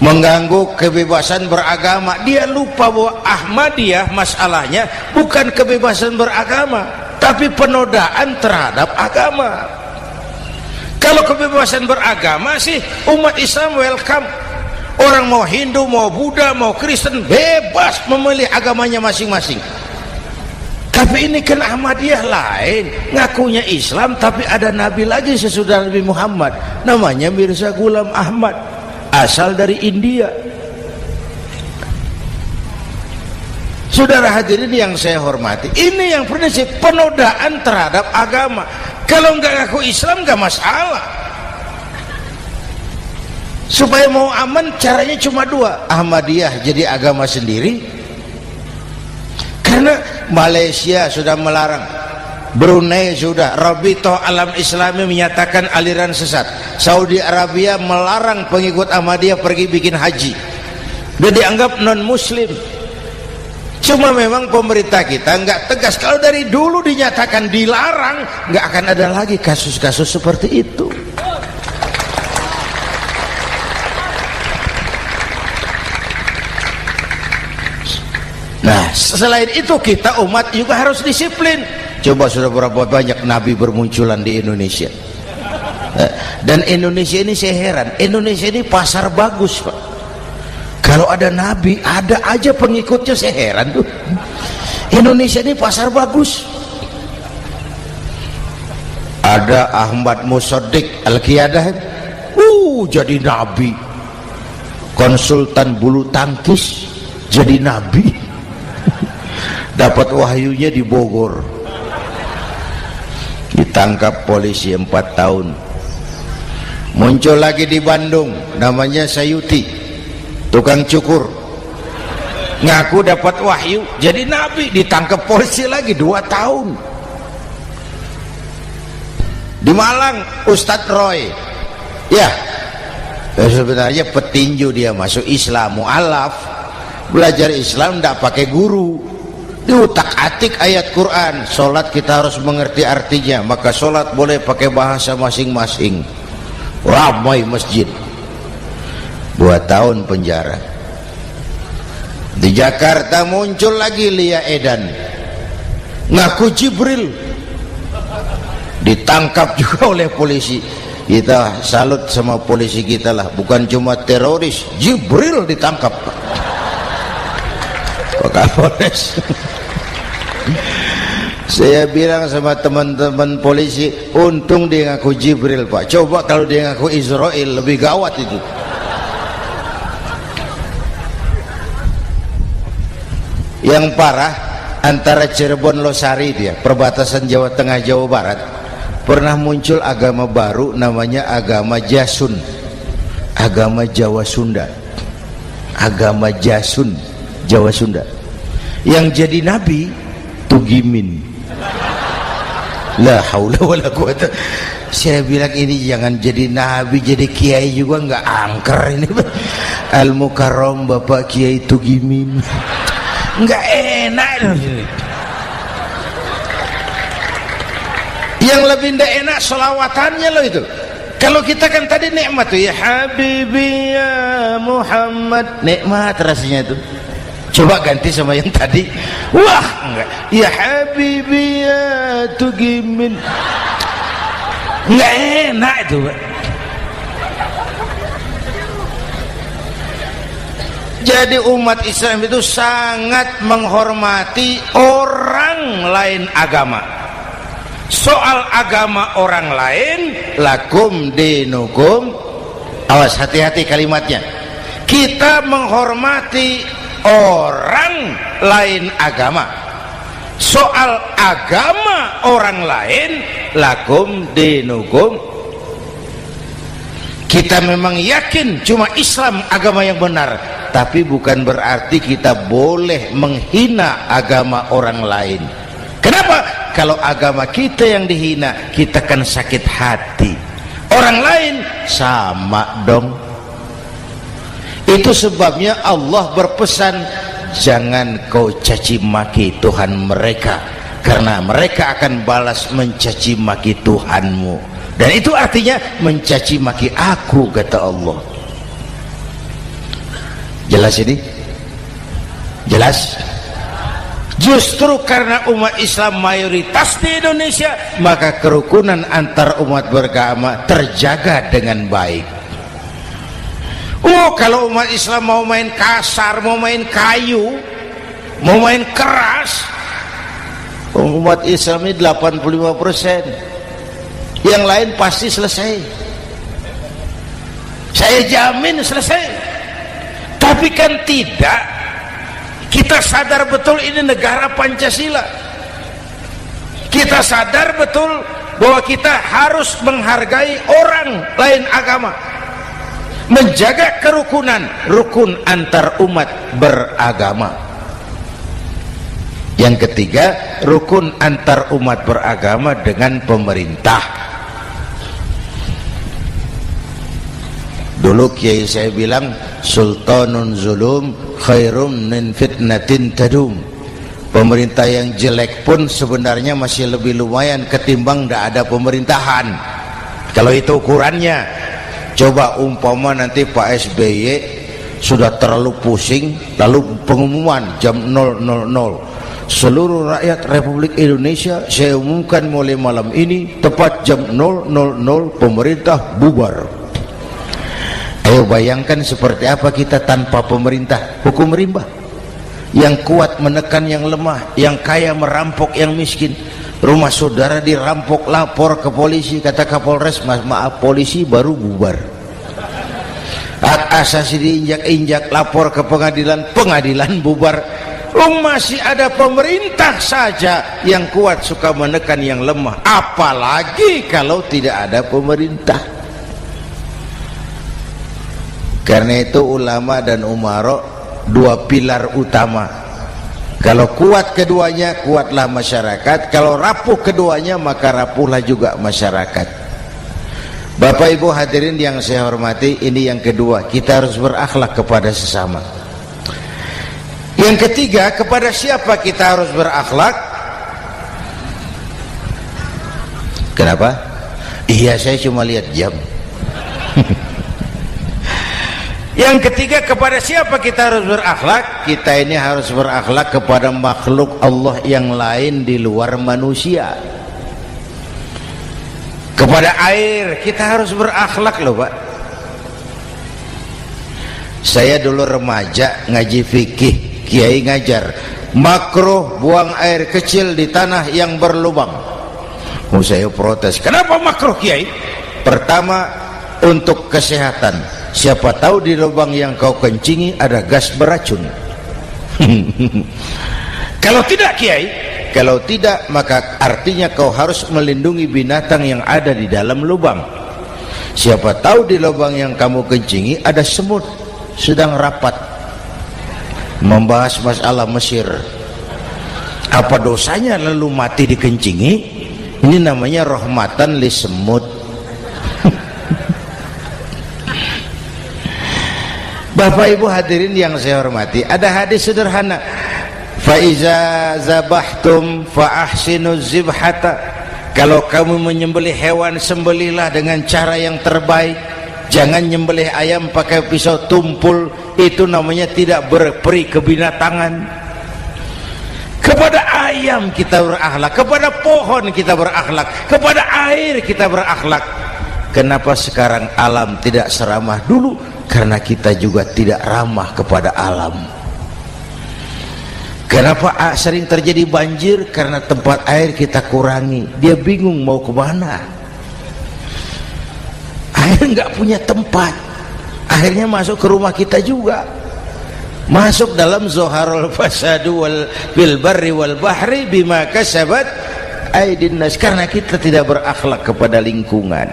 [SPEAKER 1] mengganggu kebebasan beragama. Dia lupa bahwa Ahmadiyah masalahnya bukan kebebasan beragama, tapi penodaan terhadap agama. Kalau kebebasan beragama sih umat Islam welcome. Orang mau Hindu, mau Buddha, mau Kristen bebas memilih agamanya masing-masing. Tapi ini kan Ahmadiyah lain, ngakunya Islam tapi ada nabi lagi sesudah Nabi Muhammad, namanya Mirza Ghulam Ahmad, asal dari India. Saudara hadirin yang saya hormati, ini yang prinsip penodaan terhadap agama. Kalau nggak ngaku Islam nggak masalah. Supaya mau aman caranya cuma dua, Ahmadiyah jadi agama sendiri, karena Malaysia sudah melarang, Brunei sudah, Rabithah Alam Islami menyatakan aliran sesat, Saudi Arabia melarang pengikut Ahmadiyah pergi bikin haji, dia dianggap non muslim. Cuma memang pemerintah kita nggak tegas. Kalau dari dulu dinyatakan dilarang, nggak akan ada lagi kasus-kasus seperti itu. Nah, selain itu kita umat juga harus disiplin. Coba sudah berapa banyak nabi bermunculan di Indonesia. Dan Indonesia ini saya heran, Indonesia ini pasar bagus, Pak. Kalau ada nabi, ada aja pengikutnya, saya heran tuh. Indonesia ini pasar bagus. Ada Ahmad Musaddiq Al-Qiyadah, jadi nabi. Konsultan bulu tangkis jadi nabi. Dapat wahyunya di Bogor. Ditangkap polisi 4 tahun. Muncul lagi di Bandung, namanya Sayuti, tukang cukur, ngaku dapat wahyu jadi nabi, ditangkap polisi lagi 2 tahun. Di Malang Ustadz Roy, ya sebenarnya petinju, dia masuk Islam, mu'alaf, belajar Islam tidak pakai guru, diutak-atik ayat Quran. Sholat kita harus mengerti artinya, maka sholat boleh pakai bahasa masing-masing. Ramai masjid. 2 tahun penjara. Di Jakarta muncul lagi Lia Edan, ngaku Jibril, ditangkap juga oleh polisi. Kita salut sama polisi kita lah, bukan cuma teroris, Jibril ditangkap Pak Kapolres. Saya bilang sama teman-teman polisi, untung dia ngaku Jibril, Pak. Coba kalau dia ngaku Israel, lebih gawat itu. Yang parah, antara Cirebon Losari, dia perbatasan Jawa Tengah Jawa Barat, pernah muncul agama baru namanya agama Jasun, agama Jawa Sunda, agama Jasun Jawa Sunda. Yang jadi nabi Tugimin. La haula wala quwata. Saya bilang ini jangan jadi nabi, jadi kiai juga nggak angker ini. Al Mukarram Bapak Kiai Tugimin, nggak enak. Yang lebih ndak enak selawatannya loh itu. Kalau kita kan tadi nikmat tuh, ya Habibi ya Muhammad, nikmat rasanya itu. Coba ganti sama yang tadi, wah enggak, ya Habibi ya Tugimin, nggak enak itu, Pak. Jadi umat Islam itu sangat menghormati orang lain agama. Soal agama orang lain, lakum dinukum, awas hati-hati kalimatnya. Kita menghormati orang lain agama. Soal agama orang lain, lakum dinukum, kita memang yakin cuma Islam agama yang benar, tapi bukan berarti kita boleh menghina agama orang lain. Kenapa? Kalau agama kita yang dihina, kita kan sakit hati. Orang lain sama dong. Itu sebabnya Allah berpesan, jangan kau caci maki Tuhan mereka, karena mereka akan balas mencaci maki Tuhanmu. Dan itu artinya mencaci maki aku, kata Allah. Jelas ini? Jelas? Justru karena umat Islam mayoritas di Indonesia, maka kerukunan antar umat beragama terjaga dengan baik. Kalau umat Islam mau main kasar, mau main kayu, mau main keras, Umat Islam ini 85%, yang lain pasti selesai, saya jamin selesai. Tapi kan tidak, kita sadar betul ini negara Pancasila, kita sadar betul bahwa kita harus menghargai orang lain agama, menjaga kerukunan, rukun antar umat beragama. Yang ketiga, rukun antar umat beragama dengan pemerintah. Dulu kiai saya bilang, sultanun zulum khairum min fitnatin tadum. Pemerintah yang jelek pun sebenarnya masih lebih lumayan ketimbang tidak ada pemerintahan, kalau itu ukurannya. Coba umpama nanti Pak SBY sudah terlalu pusing, lalu pengumuman jam 000, seluruh rakyat Republik Indonesia saya umumkan mulai malam ini tepat jam 000 pemerintah bubar. Ayo bayangkan seperti apa kita tanpa pemerintah. Hukum rimba, yang kuat menekan yang lemah, yang kaya merampok yang miskin. Rumah saudara dirampok, lapor ke polisi, kata Kapolres, maaf polisi baru bubar. Hak asasi diinjak-injak, lapor ke pengadilan, pengadilan bubar. Masih ada pemerintah saja yang kuat suka menekan yang lemah, apalagi kalau tidak ada pemerintah. Karena itu ulama dan umara dua pilar utama. Kalau kuat keduanya, kuatlah masyarakat. Kalau rapuh keduanya, maka rapuhlah juga masyarakat. Bapak Ibu hadirin yang saya hormati, ini yang kedua, kita harus berakhlak kepada sesama. Yang ketiga, kepada siapa kita harus berakhlak? Kenapa? Iya, saya cuma lihat jam. Yang ketiga, kepada siapa kita harus berakhlak? Kita ini harus berakhlak kepada makhluk Allah yang lain di luar manusia. Kepada air kita harus berakhlak loh Pak. Saya dulu remaja ngaji fikih, kiai ngajar makruh buang air kecil di tanah yang berlubang. Saya protes, kenapa makruh kiai? Pertama, untuk kesehatan. Siapa tahu di lubang yang kau kencingi ada gas beracun. Kalau tidak kiai, kalau tidak maka artinya kau harus melindungi binatang yang ada di dalam lubang. Siapa tahu di lubang yang kamu kencingi ada semut sedang rapat membahas masalah Mesir. Apa dosanya lalu mati dikencingi? Ini namanya rahmatan li semut. Bapak Ibu hadirin yang saya hormati, ada hadis sederhana, fa iza zabahtum fa ahsinuz zibhata. Kalau kamu menyembelih hewan, sembelihlah dengan cara yang terbaik. Jangan nyembelih ayam pakai pisau tumpul, itu namanya tidak berperi kebinatangan. Kepada ayam kita berakhlak, kepada pohon kita berakhlak, kepada air kita berakhlak. Kenapa sekarang alam tidak seramah dulu? Karena kita juga tidak ramah kepada alam. Kenapa sering terjadi banjir? Karena tempat air kita kurangi. Dia bingung mau kemana. Air nggak punya tempat, akhirnya masuk ke rumah kita juga, masuk dalam zoharul fasadu bil barri wal bahri bima kasabat aydin nas. Karena kita tidak berakhlak kepada lingkungan.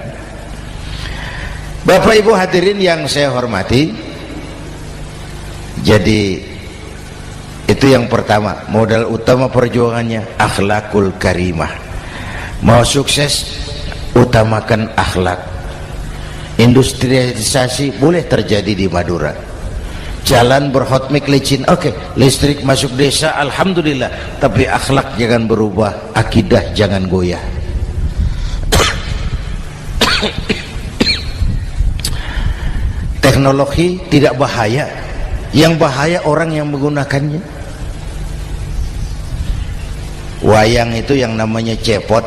[SPEAKER 1] Bapak Ibu hadirin yang saya hormati, jadi itu yang pertama, modal utama perjuangannya akhlakul karimah. Mau sukses, utamakan akhlak. Industrialisasi boleh terjadi di Madura, jalan berhotmik licin, oke, listrik masuk desa, alhamdulillah, tapi akhlak jangan berubah, akidah jangan goyah. Teknologi tidak bahaya, yang bahaya orang yang menggunakannya. Wayang itu yang namanya cepot,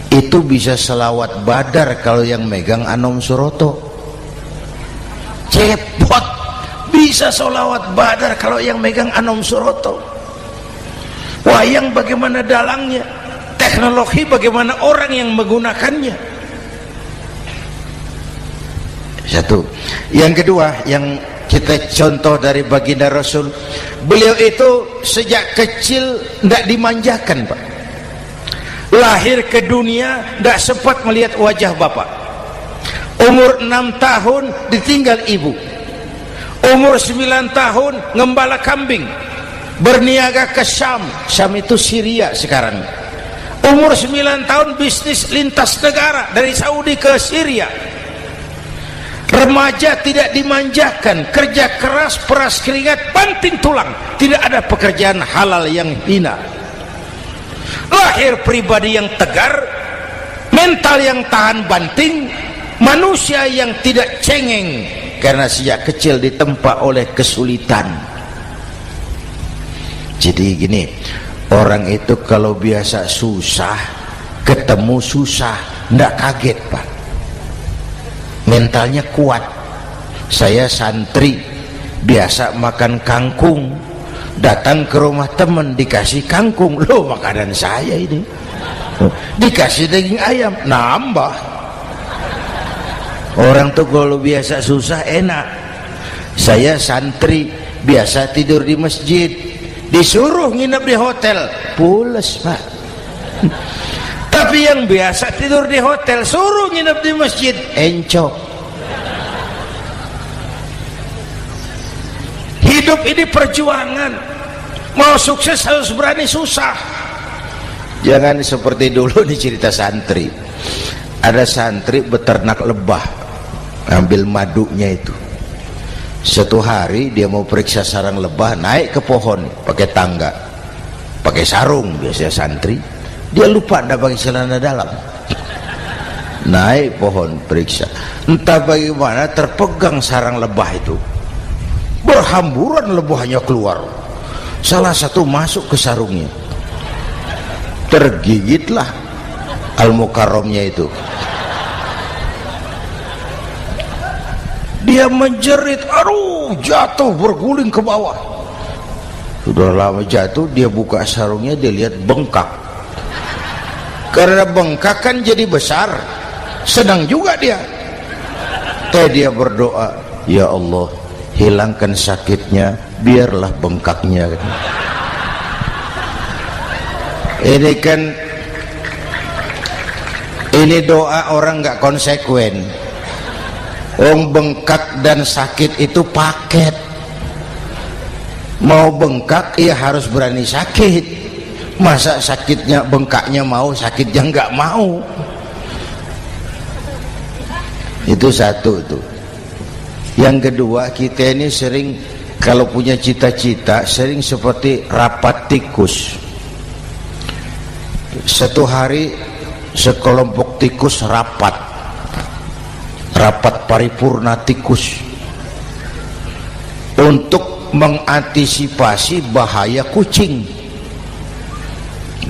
[SPEAKER 1] itu bisa selawat badar kalau yang megang Anom Suroto. Cepot bisa selawat badar kalau yang megang Anom Suroto. Wayang bagaimana dalangnya, teknologi bagaimana orang yang menggunakannya. Satu. Yang kedua, yang kita contoh dari baginda Rasul, beliau itu sejak kecil tidak dimanjakan, Pak. Lahir ke dunia tidak sempat melihat wajah bapak. Umur 6 tahun ditinggal ibu. Umur 9 tahun ngembala kambing, berniaga ke Syam. Syam itu Syria sekarang. Umur 9 tahun bisnis lintas negara dari Saudi ke Syria. Remaja tidak dimanjakan, kerja keras, peras keringat, banting tulang, tidak ada pekerjaan halal yang hina. Lahir pribadi yang tegar, mental yang tahan banting, manusia yang tidak cengeng karena sejak kecil ditempa oleh kesulitan. Jadi gini, orang itu kalau biasa susah, ketemu susah, ndak kaget, Pak. Mentalnya kuat. Saya santri biasa makan kangkung, datang ke rumah teman dikasih kangkung, loh makanan saya ini, dikasih daging ayam, nambah. Orang tuh kalau biasa susah enak. Saya santri biasa tidur di masjid, disuruh nginep di hotel, pules, Pak. Tapi yang biasa tidur di hotel suruh nginep di masjid, encok. Hidup ini perjuangan. Mau sukses harus berani susah. Jangan seperti dulu nih cerita santri. Ada santri beternak lebah, ambil madunya itu. Satu hari dia mau periksa sarang lebah, naik ke pohon pakai tangga, pakai sarung biasanya santri. Dia lupa tidak pakai celana dalam. Naik pohon periksa, entah bagaimana terpegang sarang lebah itu, berhamburan lebahnya keluar. Salah satu masuk ke sarungnya, tergigitlah Al-Mukarramnya itu. Dia menjerit, aduh, jatuh berguling ke bawah. Sudah lama jatuh, dia buka sarungnya, dia lihat bengkak. Karena bengkak kan jadi besar, senang juga dia. Dia berdoa, ya Allah, hilangkan sakitnya, biarlah bengkaknya. Ini kan, ini doa orang nggak konsekuen. Bengkak dan sakit itu paket. Mau bengkak ya harus berani sakit. Masa sakitnya bengkaknya mau, sakitnya nggak mau. Itu satu itu. Yang kedua, kita ini sering kalau punya cita-cita sering seperti rapat tikus. Satu hari sekelompok tikus rapat paripurna tikus untuk mengantisipasi bahaya kucing.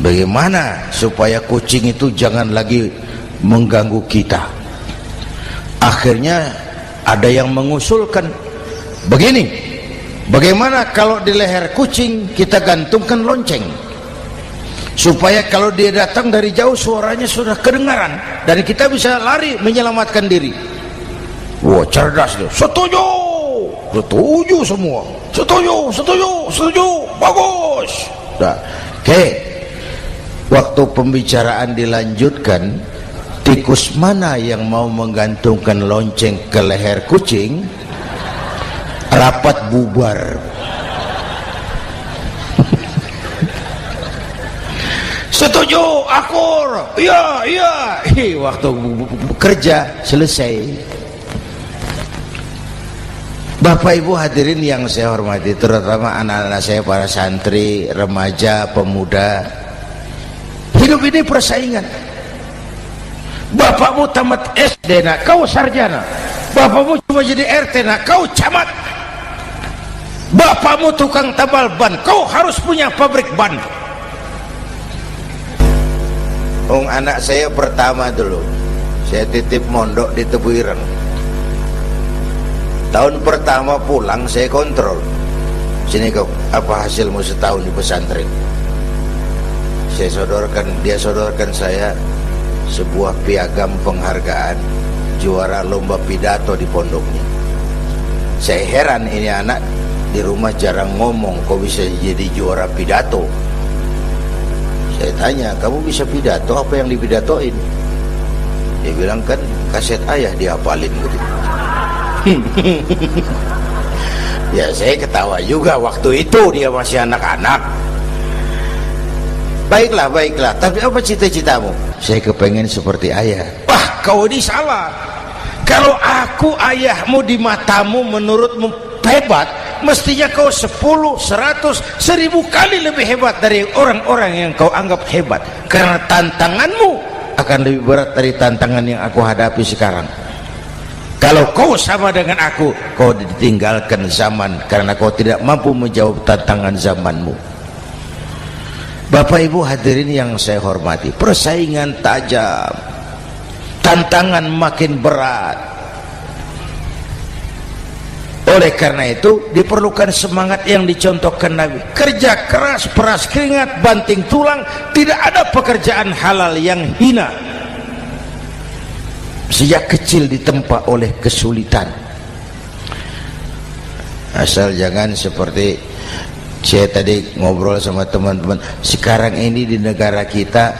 [SPEAKER 1] Bagaimana supaya kucing itu jangan lagi mengganggu kita? Akhirnya ada yang mengusulkan begini, bagaimana kalau di leher kucing kita gantungkan lonceng, supaya kalau dia datang dari jauh suaranya sudah kedengaran dan kita bisa lari menyelamatkan diri. Wah, cerdas dia. Setuju, setuju semua. Setuju, bagus. Nah, oke. Waktu pembicaraan dilanjutkan, tikus mana yang mau menggantungkan lonceng ke leher kucing? Rapat bubar. Setuju, akur. Iya. Waktu kerja selesai. Bapak Ibu hadirin yang saya hormati, terutama anak-anak saya, para santri, remaja, pemuda. Hidup ini persaingan. Bapakmu tamat SD, nak, kau sarjana. Bapakmu cuma jadi RT, nak, kau camat. Bapakmu tukang tambal ban, kau harus punya pabrik ban. Anak saya pertama dulu, saya titip mondok di Tebuireng. Tahun pertama pulang saya kontrol, sini kau, apa hasilmu setahun di pesantren? dia sodorkan saya sebuah piagam penghargaan juara lomba pidato di pondoknya. Saya heran, ini anak di rumah jarang ngomong, kok bisa jadi juara pidato? Saya tanya, kamu bisa pidato, apa yang dipidatoin? Dia bilang, kan kaset ayah dihafalin gitu. Ya saya ketawa juga, waktu itu dia masih anak-anak. Baiklah, tapi apa cita-citamu? Saya kepengen seperti ayah. Wah, kau ini salah. Kalau aku ayahmu di matamu, menurutmu hebat, mestinya kau 10, 100, 1000 kali lebih hebat dari orang-orang yang kau anggap hebat. Karena tantanganmu akan lebih berat dari tantangan yang aku hadapi sekarang. Kalau kau sama dengan aku, kau ditinggalkan zaman karena kau tidak mampu menjawab tantangan zamanmu. Bapak Ibu hadirin yang saya hormati, persaingan tajam, tantangan makin berat. Oleh karena itu diperlukan semangat yang dicontohkan Nabi. Kerja keras, peras keringat, banting tulang. Tidak ada pekerjaan halal yang hina. Sejak kecil ditempa oleh kesulitan. Asal jangan seperti saya tadi ngobrol sama teman-teman, sekarang ini di negara kita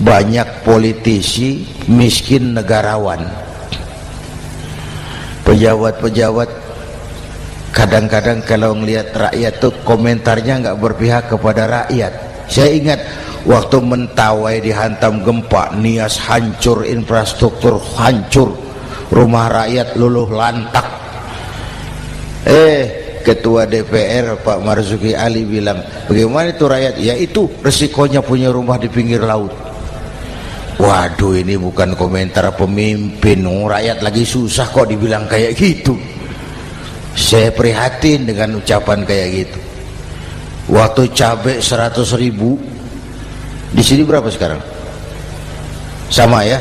[SPEAKER 1] banyak politisi miskin negarawan. Pejabat-pejabat kadang-kadang kalau ngelihat rakyat tuh komentarnya nggak berpihak kepada rakyat. Saya ingat waktu Mentawai dihantam gempa, Nias hancur, infrastruktur hancur, rumah rakyat luluh lantak. Ketua DPR Pak Marzuki Ali bilang, bagaimana itu rakyat? Ya itu resikonya punya rumah di pinggir laut. Waduh, ini bukan komentar pemimpin, rakyat lagi susah kok dibilang kayak gitu. Saya prihatin dengan ucapan kayak gitu. Waktu cabai 100.000, di sini berapa sekarang? Sama ya.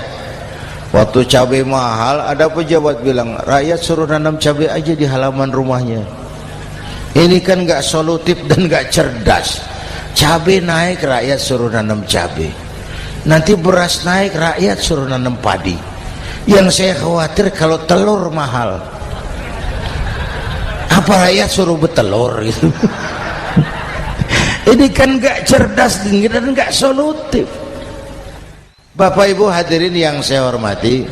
[SPEAKER 1] Waktu cabai mahal, ada pejabat bilang, rakyat suruh nanam cabai aja di halaman rumahnya. Ini kan gak solutif dan gak cerdas. Cabai naik, rakyat suruh nanam cabai. Nanti beras naik, rakyat suruh nanam padi. Yang saya khawatir kalau telur mahal, apa rakyat suruh betelur gitu? Ini kan gak cerdas dan gak solutif. Bapak Ibu hadirin yang saya hormati,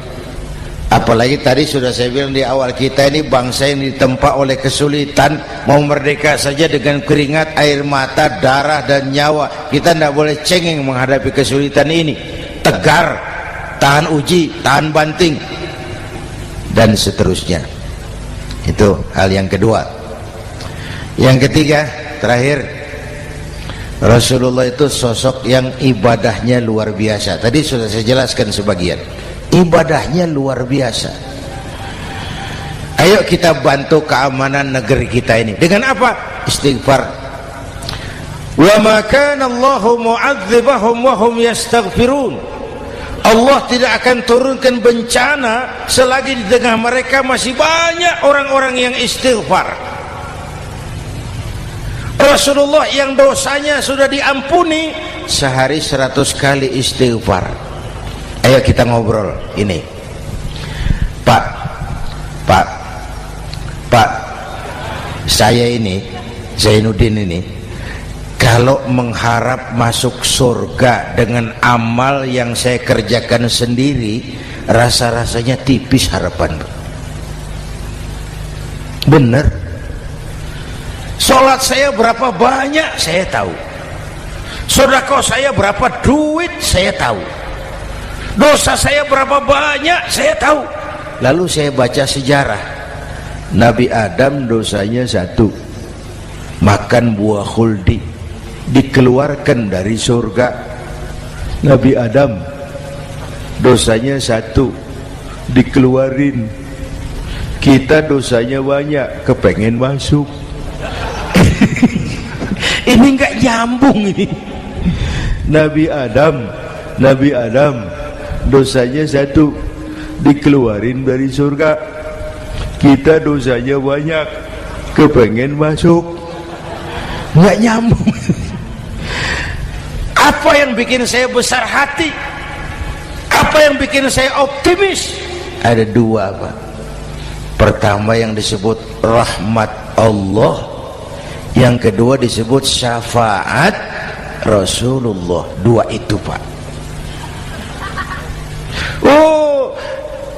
[SPEAKER 1] apalagi tadi sudah saya bilang di awal, kita ini bangsa yang ditempa oleh kesulitan. Mau merdeka saja dengan keringat, air mata, darah dan nyawa. Kita tidak boleh cengeng menghadapi kesulitan ini. Tegar, tahan uji, tahan banting, dan seterusnya. Itu hal yang kedua. Yang ketiga, terakhir, Rasulullah itu sosok yang ibadahnya luar biasa. Tadi sudah saya jelaskan sebagian. Ibadahnya luar biasa. Ayo kita bantu keamanan negeri kita ini. Dengan apa? Istighfar. Wa ma kana Allahu mu'adzibahum wa hum yastaghfirun. Allah tidak akan turunkan bencana selagi di tengah mereka masih banyak orang-orang yang istighfar. Rasulullah yang dosanya sudah diampuni sehari 100 kali istighfar. Ayo kita ngobrol ini. Pak, saya ini Zainuddin ini, kalau mengharap masuk surga dengan amal yang saya kerjakan sendiri, rasa-rasanya tipis harapan. Bener. Sholat saya berapa banyak saya tahu. Sedekah saya berapa duit saya tahu. Dosa saya berapa banyak saya tahu. Lalu saya baca sejarah. Nabi Adam dosanya 1, makan buah khuldi, dikeluarkan dari surga. Nabi Adam dosanya 1, dikeluarin. Kita dosanya banyak, kepengen masuk. Ini nggak nyambung ini. Nabi Adam dosanya 1, dikeluarin dari surga. Kita dosanya banyak, kepengen masuk. Nggak nyambung. Apa yang bikin saya besar hati? Apa yang bikin saya optimis? Ada dua, Pak. Pertama yang disebut rahmat Allah, yang kedua disebut syafaat Rasulullah. Dua itu, Pak. Oh,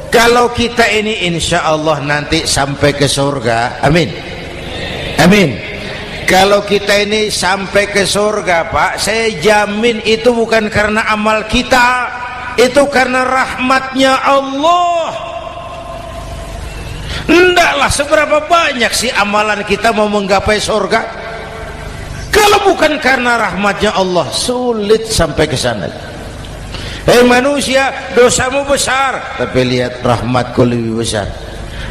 [SPEAKER 1] kalau kita ini insya Allah nanti sampai ke surga, amin, amin. Kalau kita ini sampai ke surga, Pak, saya jamin itu bukan karena amal kita, itu karena rahmatnya Allah. Ndaklah seberapa banyak sih amalan kita mau menggapai surga. Kalau bukan karena rahmatnya Allah, sulit sampai ke sana. Hei manusia, dosamu besar, tapi lihat rahmatku lebih besar.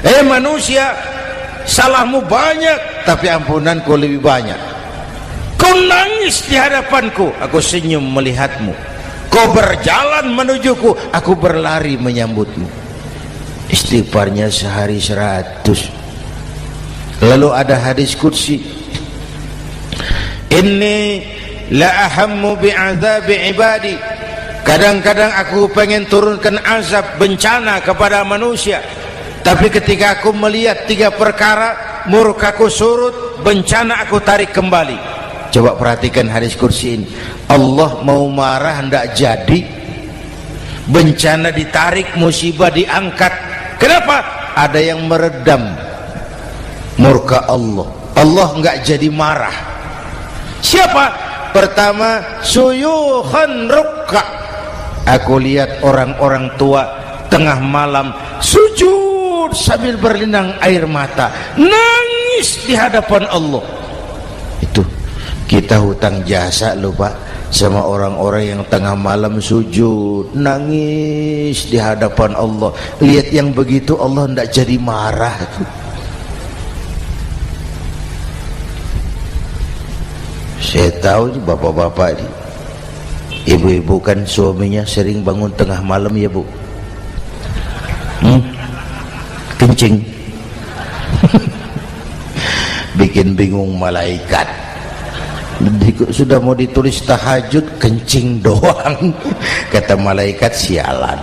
[SPEAKER 1] Hei manusia, salahmu banyak, tapi ampunanku lebih banyak. Kau nangis di hadapanku, aku senyum melihatmu. Kau berjalan menujuku, aku berlari menyambutmu. Istighfarnya sehari 100. Lalu ada hadis qudsi, inni la ahammu bi'adzabi ibadi. Kadang-kadang aku pengen turunkan azab, bencana kepada manusia, tapi ketika aku melihat 3 perkara, murkaku surut, bencana aku tarik kembali. Coba perhatikan hadis kursi ini. Allah mau marah hendak jadi, bencana ditarik, musibah diangkat. Kenapa? Ada yang meredam murka Allah. Allah enggak jadi marah. Siapa? Pertama, suyukhan rukka. Aku lihat orang-orang tua tengah malam sujud sambil berlinang air mata, nangis di hadapan Allah. Itu kita hutang jasa loh, Pak, sama orang-orang yang tengah malam sujud nangis di hadapan Allah. Lihat yang begitu Allah tidak jadi marah. Saya tahu bapak-bapak ini, ibu-ibu kan suaminya sering bangun tengah malam ya, Bu. Kencing. Bikin bingung malaikat. Sudah mau ditulis tahajud, kencing doang. Kata malaikat, sialan,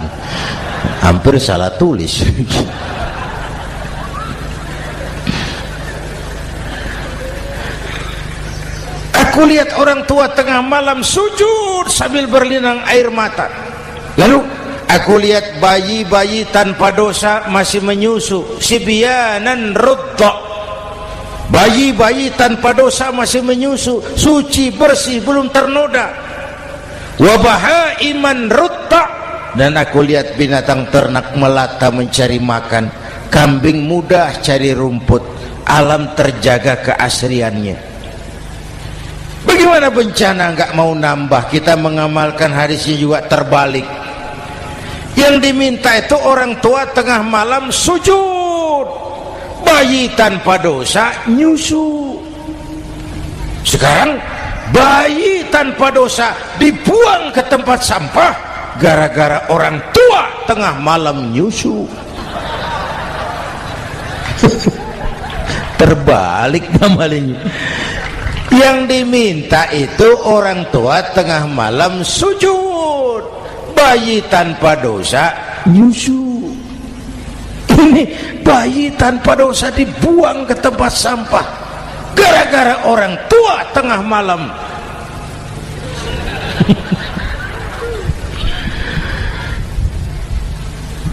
[SPEAKER 1] hampir salah tulis. Aku lihat orang tua tengah malam sujud sambil berlinang air mata. Lalu aku lihat bayi-bayi tanpa dosa masih menyusu, sibyanan rudda. Bayi-bayi tanpa dosa masih menyusu, suci bersih, belum ternoda. Wa bahaiman rudda. Dan aku lihat binatang ternak melata mencari makan, kambing mudah cari rumput, alam terjaga keasriannya. Bagaimana bencana nggak mau nambah? Kita mengamalkan hadisnya juga terbalik. Yang diminta itu orang tua tengah malam sujud, bayi tanpa dosa nyusu. Sekarang bayi tanpa dosa dibuang ke tempat sampah gara-gara orang tua tengah malam nyusu. Terbalik namanya. Yang diminta itu orang tua tengah malam sujud, bayi tanpa dosa nyusu. Ini bayi tanpa dosa dibuang ke tempat sampah gara-gara orang tua tengah malam.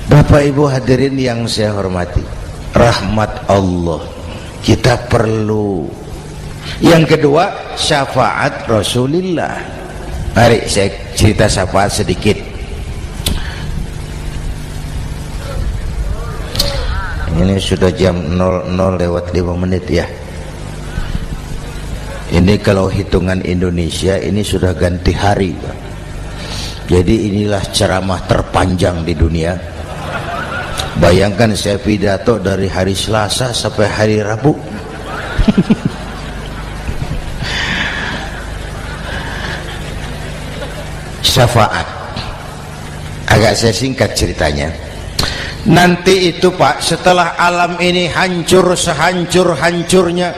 [SPEAKER 1] Bapak Ibu hadirin yang saya hormati, rahmat Allah kita perlu. Yang kedua, syafaat Rasulullah. Mari saya cerita syafaat sedikit. Ini sudah jam 00:05 ya. Ini kalau hitungan Indonesia ini sudah ganti hari, Pak. Jadi inilah ceramah terpanjang di dunia. Bayangkan saya pidato dari hari Selasa sampai hari Rabu. Syafaat agak saya singkat ceritanya. Nanti itu, Pak, setelah alam ini hancur sehancur-hancurnya,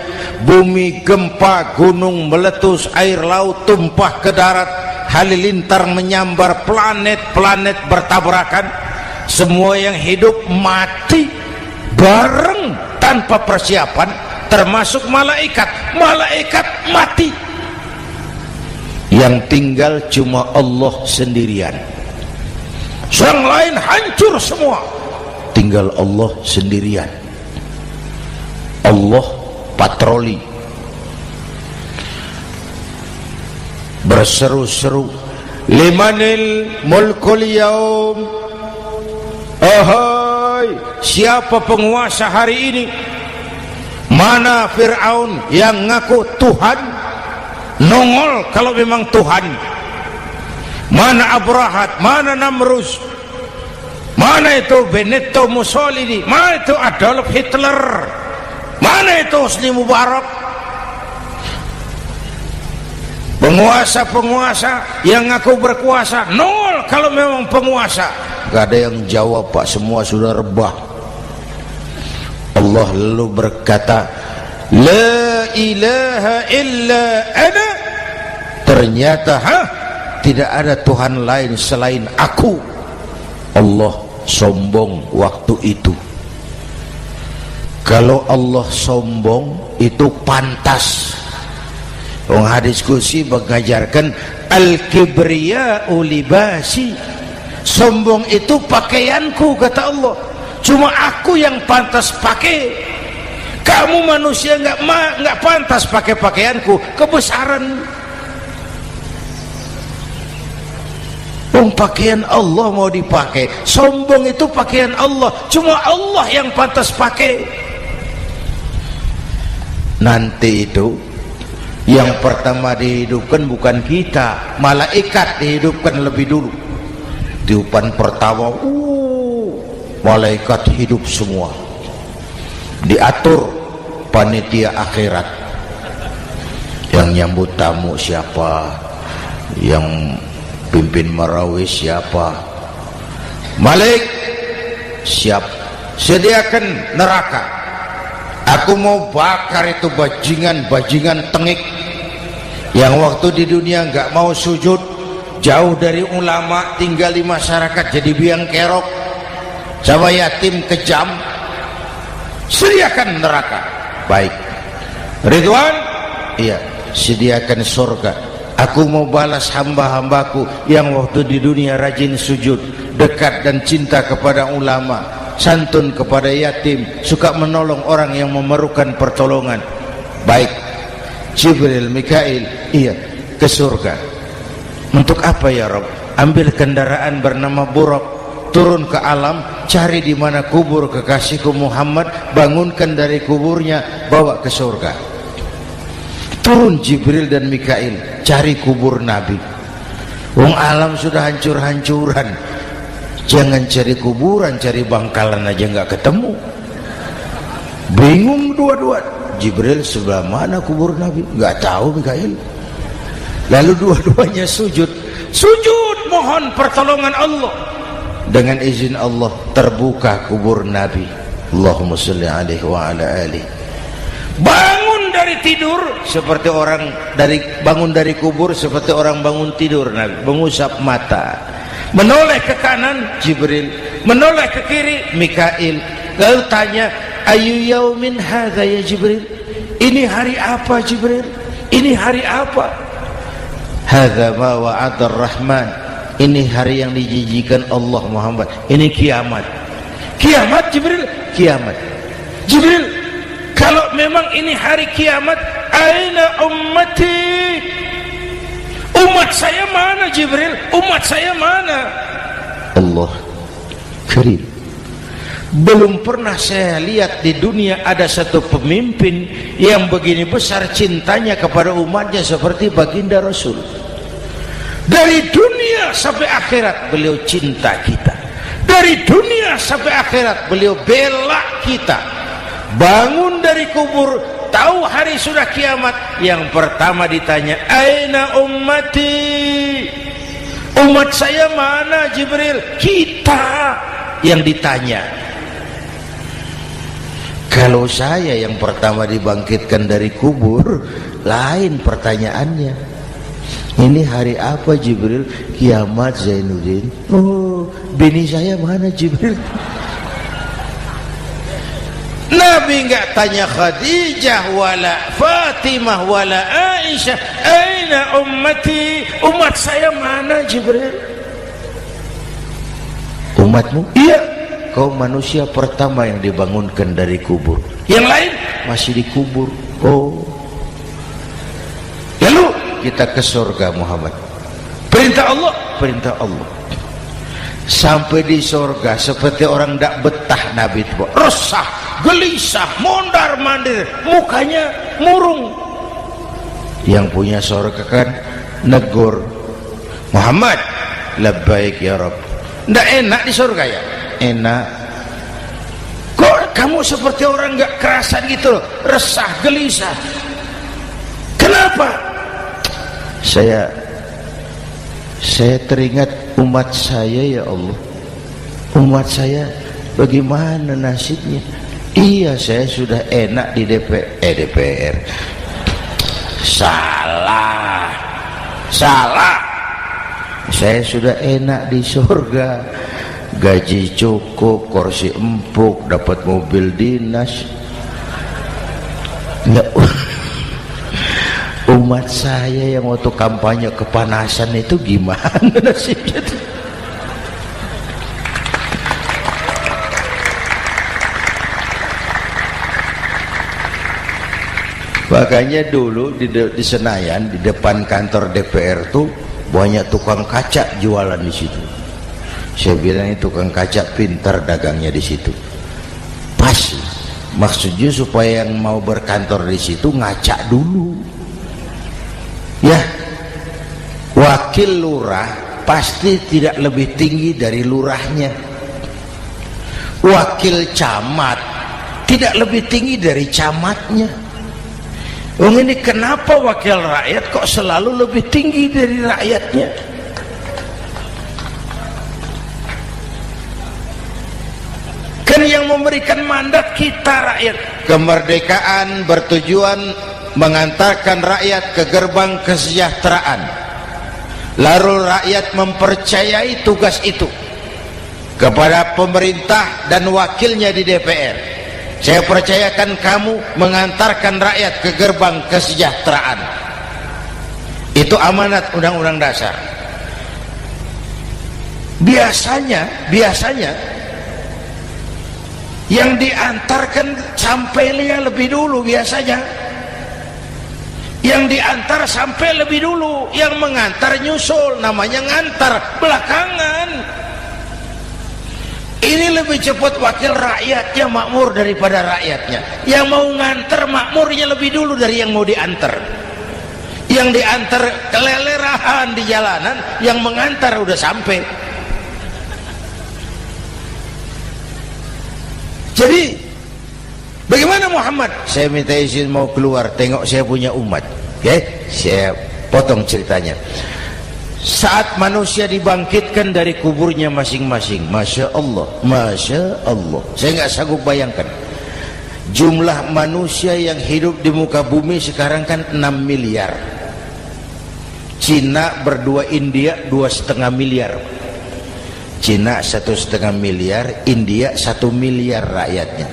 [SPEAKER 1] bumi gempa, gunung meletus, air laut tumpah ke darat, halilintar menyambar, planet-planet bertabrakan, semua yang hidup mati bareng tanpa persiapan, termasuk malaikat. Malaikat mati, yang tinggal cuma Allah sendirian. Yang lain hancur semua, tinggal Allah sendirian. Allah patroli, berseru-seru, limanil mulkul yaum, ahai, siapa penguasa hari ini? Mana Fir'aun yang ngaku Tuhan, nongol kalau memang Tuhan. Mana Abrahat, mana Namrus, mana itu Benito Mussolini, mana itu Adolf Hitler, mana itu Hosni Mubarak. Penguasa-penguasa yang ngaku berkuasa, nol kalau memang penguasa. Gak ada yang jawab, Pak, semua sudah rebah. Allah lalu berkata, la ilaha illa ana. Ternyata tidak ada Tuhan lain selain aku. Allah sombong waktu itu. Kalau Allah sombong itu pantas. Hadis qudsi mengajarkan al-kibriya'u libasi, sombong itu pakaianku, kata Allah. Cuma aku yang pantas pakai. Kamu manusia nggak pantas pakai pakaianku, kebesaran. Pakaian Allah mau dipakai, sombong itu pakaian Allah, cuma Allah yang pantas pakai. Nanti itu yang pertama dihidupkan bukan kita, malaikat dihidupkan lebih dulu. Tiupan pertama, malaikat hidup semua, diatur panitia akhirat. Yang nyambut tamu siapa, yang pimpin marawis siapa, Malik siap, sediakan neraka. Aku mau bakar itu bajingan tengik yang waktu di dunia nggak mau sujud, jauh dari ulama, tinggal di masyarakat jadi biang kerok, sama yatim kejam. Sediakan neraka. Baik, Ridwan, iya, sediakan surga. Aku mau balas hamba-hambaku yang waktu di dunia rajin sujud, dekat dan cinta kepada ulama, santun kepada yatim, suka menolong orang yang memerlukan pertolongan. Baik, Jibril, Mikail, iya, ke surga. Untuk apa ya Rob? Ambil kendaraan bernama Buraq, turun ke alam, cari di mana kubur kekasihku Muhammad, bangunkan dari kuburnya, bawa ke surga. Turun Jibril dan Mikail, cari kubur Nabi. Wong alam sudah hancur-hancuran, jangan cari kuburan, cari bangkalan aja nggak ketemu. Bingung dua-dua. Jibril sebelah mana kubur Nabi? Nggak tahu Mikail. Lalu dua-duanya sujud mohon pertolongan Allah. Dengan izin Allah terbuka kubur Nabi. Allahumma sholli alaihi wa ala alihi. Bangun dari tidur seperti orang bangun dari kubur seperti orang bangun tidur. Nabi mengusap mata, menoleh ke kanan Jibril, menoleh ke kiri Mikail. Lalu tanya, ayu yaumin hadza ya Jibril? Ini hari apa Jibril? Ini hari apa? Hadza ma wa'ada ar-Rahman. Ini hari yang dijanjikan Allah Muhammad. Ini kiamat. Kiamat Jibril? Kiamat. Jibril, kalau memang ini hari kiamat, aina ummati? Umat saya mana Jibril? Umat saya mana? Allah karim. Belum pernah saya lihat di dunia ada satu pemimpin yang begini besar cintanya kepada umatnya seperti baginda Rasul. Dari dunia sampai akhirat beliau cinta kita. Dari dunia sampai akhirat beliau bela kita. Bangun dari kubur, tahu hari sudah kiamat, yang pertama ditanya, aina ummati? Umat saya mana Jibril? Kita yang ditanya. Kalau saya yang pertama dibangkitkan dari kubur, lain pertanyaannya. Ini hari apa Jibril? Kiamat Zainuddin. Oh, bini saya mana Jibril? Nabi enggak tanya Khadijah wala Fatimah wala Aisyah, aina ummati, umat saya mana Jibril? Umatmu? Iya. Kau manusia pertama yang dibangunkan dari kubur, yang lain masih dikubur. Oh, lalu kita ke surga Muhammad. Perintah Allah, perintah Allah. Sampai di surga seperti orang tidak betah Nabi itu, resah, gelisah, mondar mandir, mukanya murung. Yang punya surga kan negur, Muhammad, labbaik ya Rabb. Tidak enak di surga ya? Enak. Kok kamu seperti orang nggak kerasan gitu loh, resah, gelisah. Kenapa? Saya teringat umat saya ya Allah. Umat saya bagaimana nasibnya? Iya, saya sudah enak di DPR. Salah. Saya sudah enak di surga, gaji cukup, kursi empuk, dapat mobil dinas. Nggak. Umat saya yang waktu kampanye kepanasan itu gimana nasibnya? Makanya dulu di Senayan, di depan kantor DPR tuh banyak tukang kaca jualan di situ. Saya bilang itu tukang kaca pintar dagangnya di situ. Pas, maksudnya supaya yang mau berkantor di situ ngaca dulu. Ya, wakil lurah pasti tidak lebih tinggi dari lurahnya. Wakil camat tidak lebih tinggi dari camatnya. Ini kenapa wakil rakyat kok selalu lebih tinggi dari rakyatnya? Kan yang memberikan mandat kita rakyat. Kemerdekaan bertujuan mengantarkan rakyat ke gerbang kesejahteraan, lalu rakyat mempercayai tugas itu kepada pemerintah dan wakilnya di DPR. Saya percayakan kamu mengantarkan rakyat ke gerbang kesejahteraan. Itu amanat Undang-Undang Dasar. Biasanya yang diantarkan sampainya lebih dulu biasanya. Yang diantar sampai lebih dulu, yang mengantar nyusul, namanya ngantar belakangan. Ini lebih cepat wakil rakyatnya makmur daripada rakyatnya. Yang mau ngantar makmurnya lebih dulu dari yang mau diantar. Yang diantar kelelerahan di jalanan, yang mengantar udah sampai. Jadi bagaimana Muhammad? Saya minta izin mau keluar, tengok saya punya umat. Oke, saya potong ceritanya. Saat manusia dibangkitkan dari kuburnya masing-masing, Masya Allah, Masya Allah, saya nggak sanggup bayangkan jumlah manusia yang hidup di muka bumi sekarang kan 6 miliar. Cina berdua, India 2,5 miliar. Cina 1,5 miliar, India 1 miliar rakyatnya.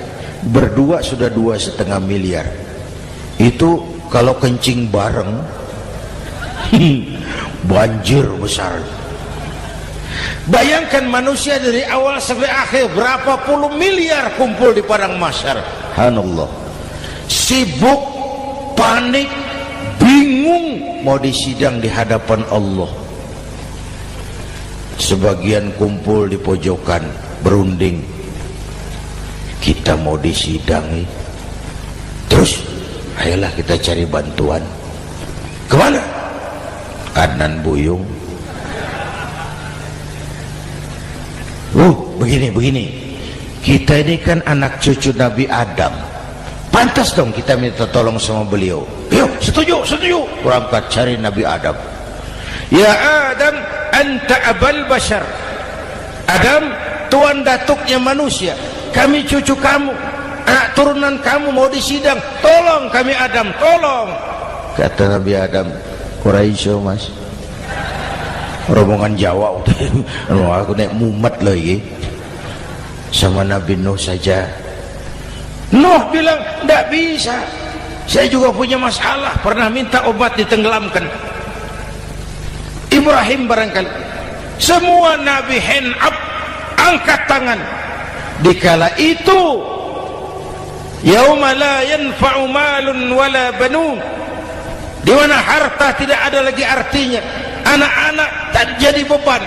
[SPEAKER 1] Berdua sudah 2,5 miliar. Itu kalau kencing bareng banjir besar. Bayangkan manusia dari awal sampai akhir berapa puluh miliar kumpul di padang mahsyar. Subhanallah. Sibuk, panik, bingung mau disidang di hadapan Allah. Sebagian kumpul di pojokan berunding, kita mau disidangi. Terus ayolah kita cari bantuan. Kemana? Adnan Buyung. Begini. Kita ini kan anak cucu Nabi Adam. Pantas dong kita minta tolong sama beliau. Yuk, setuju. Berangkat cari Nabi Adam. Ya Adam, anta abal bashar. Adam, tuan datuknya manusia. Kami cucu kamu, anak turunan kamu mau disidang. Tolong kami Adam, tolong. Kata Nabi Adam, Quraisy mas, rombongan Jawa aku naik mumet lagi sama Nabi Nuh saja. Nuh bilang tidak bisa, saya juga punya masalah, pernah minta obat ditenggelamkan. Ibrahim barangkali, semua Nabi hand up, angkat tangan. Dikala itu yauma la yanfa'u malun wala banun, di mana harta tidak ada lagi artinya, anak-anak tak jadi beban,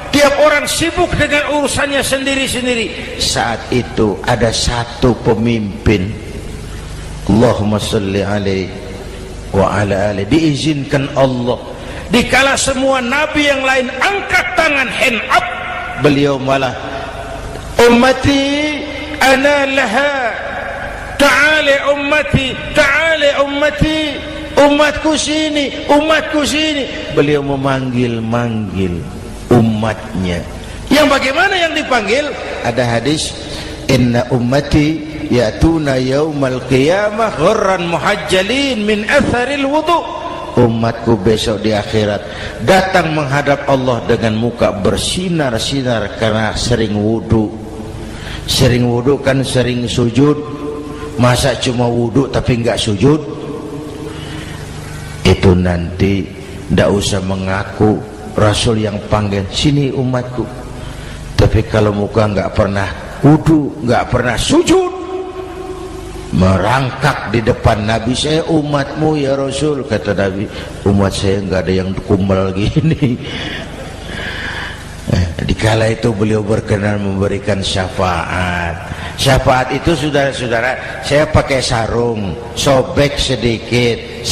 [SPEAKER 1] tiap orang sibuk dengan urusannya sendiri-sendiri. Saat itu ada satu pemimpin, Allahumma salli alaihi wa ala alihi, diizinkan Allah. Dikala semua nabi yang lain angkat tangan hand up, beliau malah ummati ana laha, ta'ali ummati, ta'ali ummati, umatku sini, umatku sini. Beliau memanggil-manggil umatnya. Yang bagaimana yang dipanggil? Ada hadis, inna ummati ya'tuna yaumal qiyamah ghurran muhajjalin min atharil wudu. Umatku besok di akhirat datang menghadap Allah dengan muka bersinar-sinar karena sering wudu. Sering wudu kan sering sujud. Masa cuma wudu tapi enggak sujud? Itu nanti enggak usah mengaku Rasul yang panggil, sini umatku. Tapi kalau muka enggak pernah wudu, enggak pernah sujud, merangkak di depan Nabi, saya umatmu ya Rasul. Kata Nabi, umat saya enggak ada yang kumbal gini. Dikala itu beliau berkenan memberikan syafaat. Syafaat itu saudara-saudara, saya pakai sarung, sobek sedikit.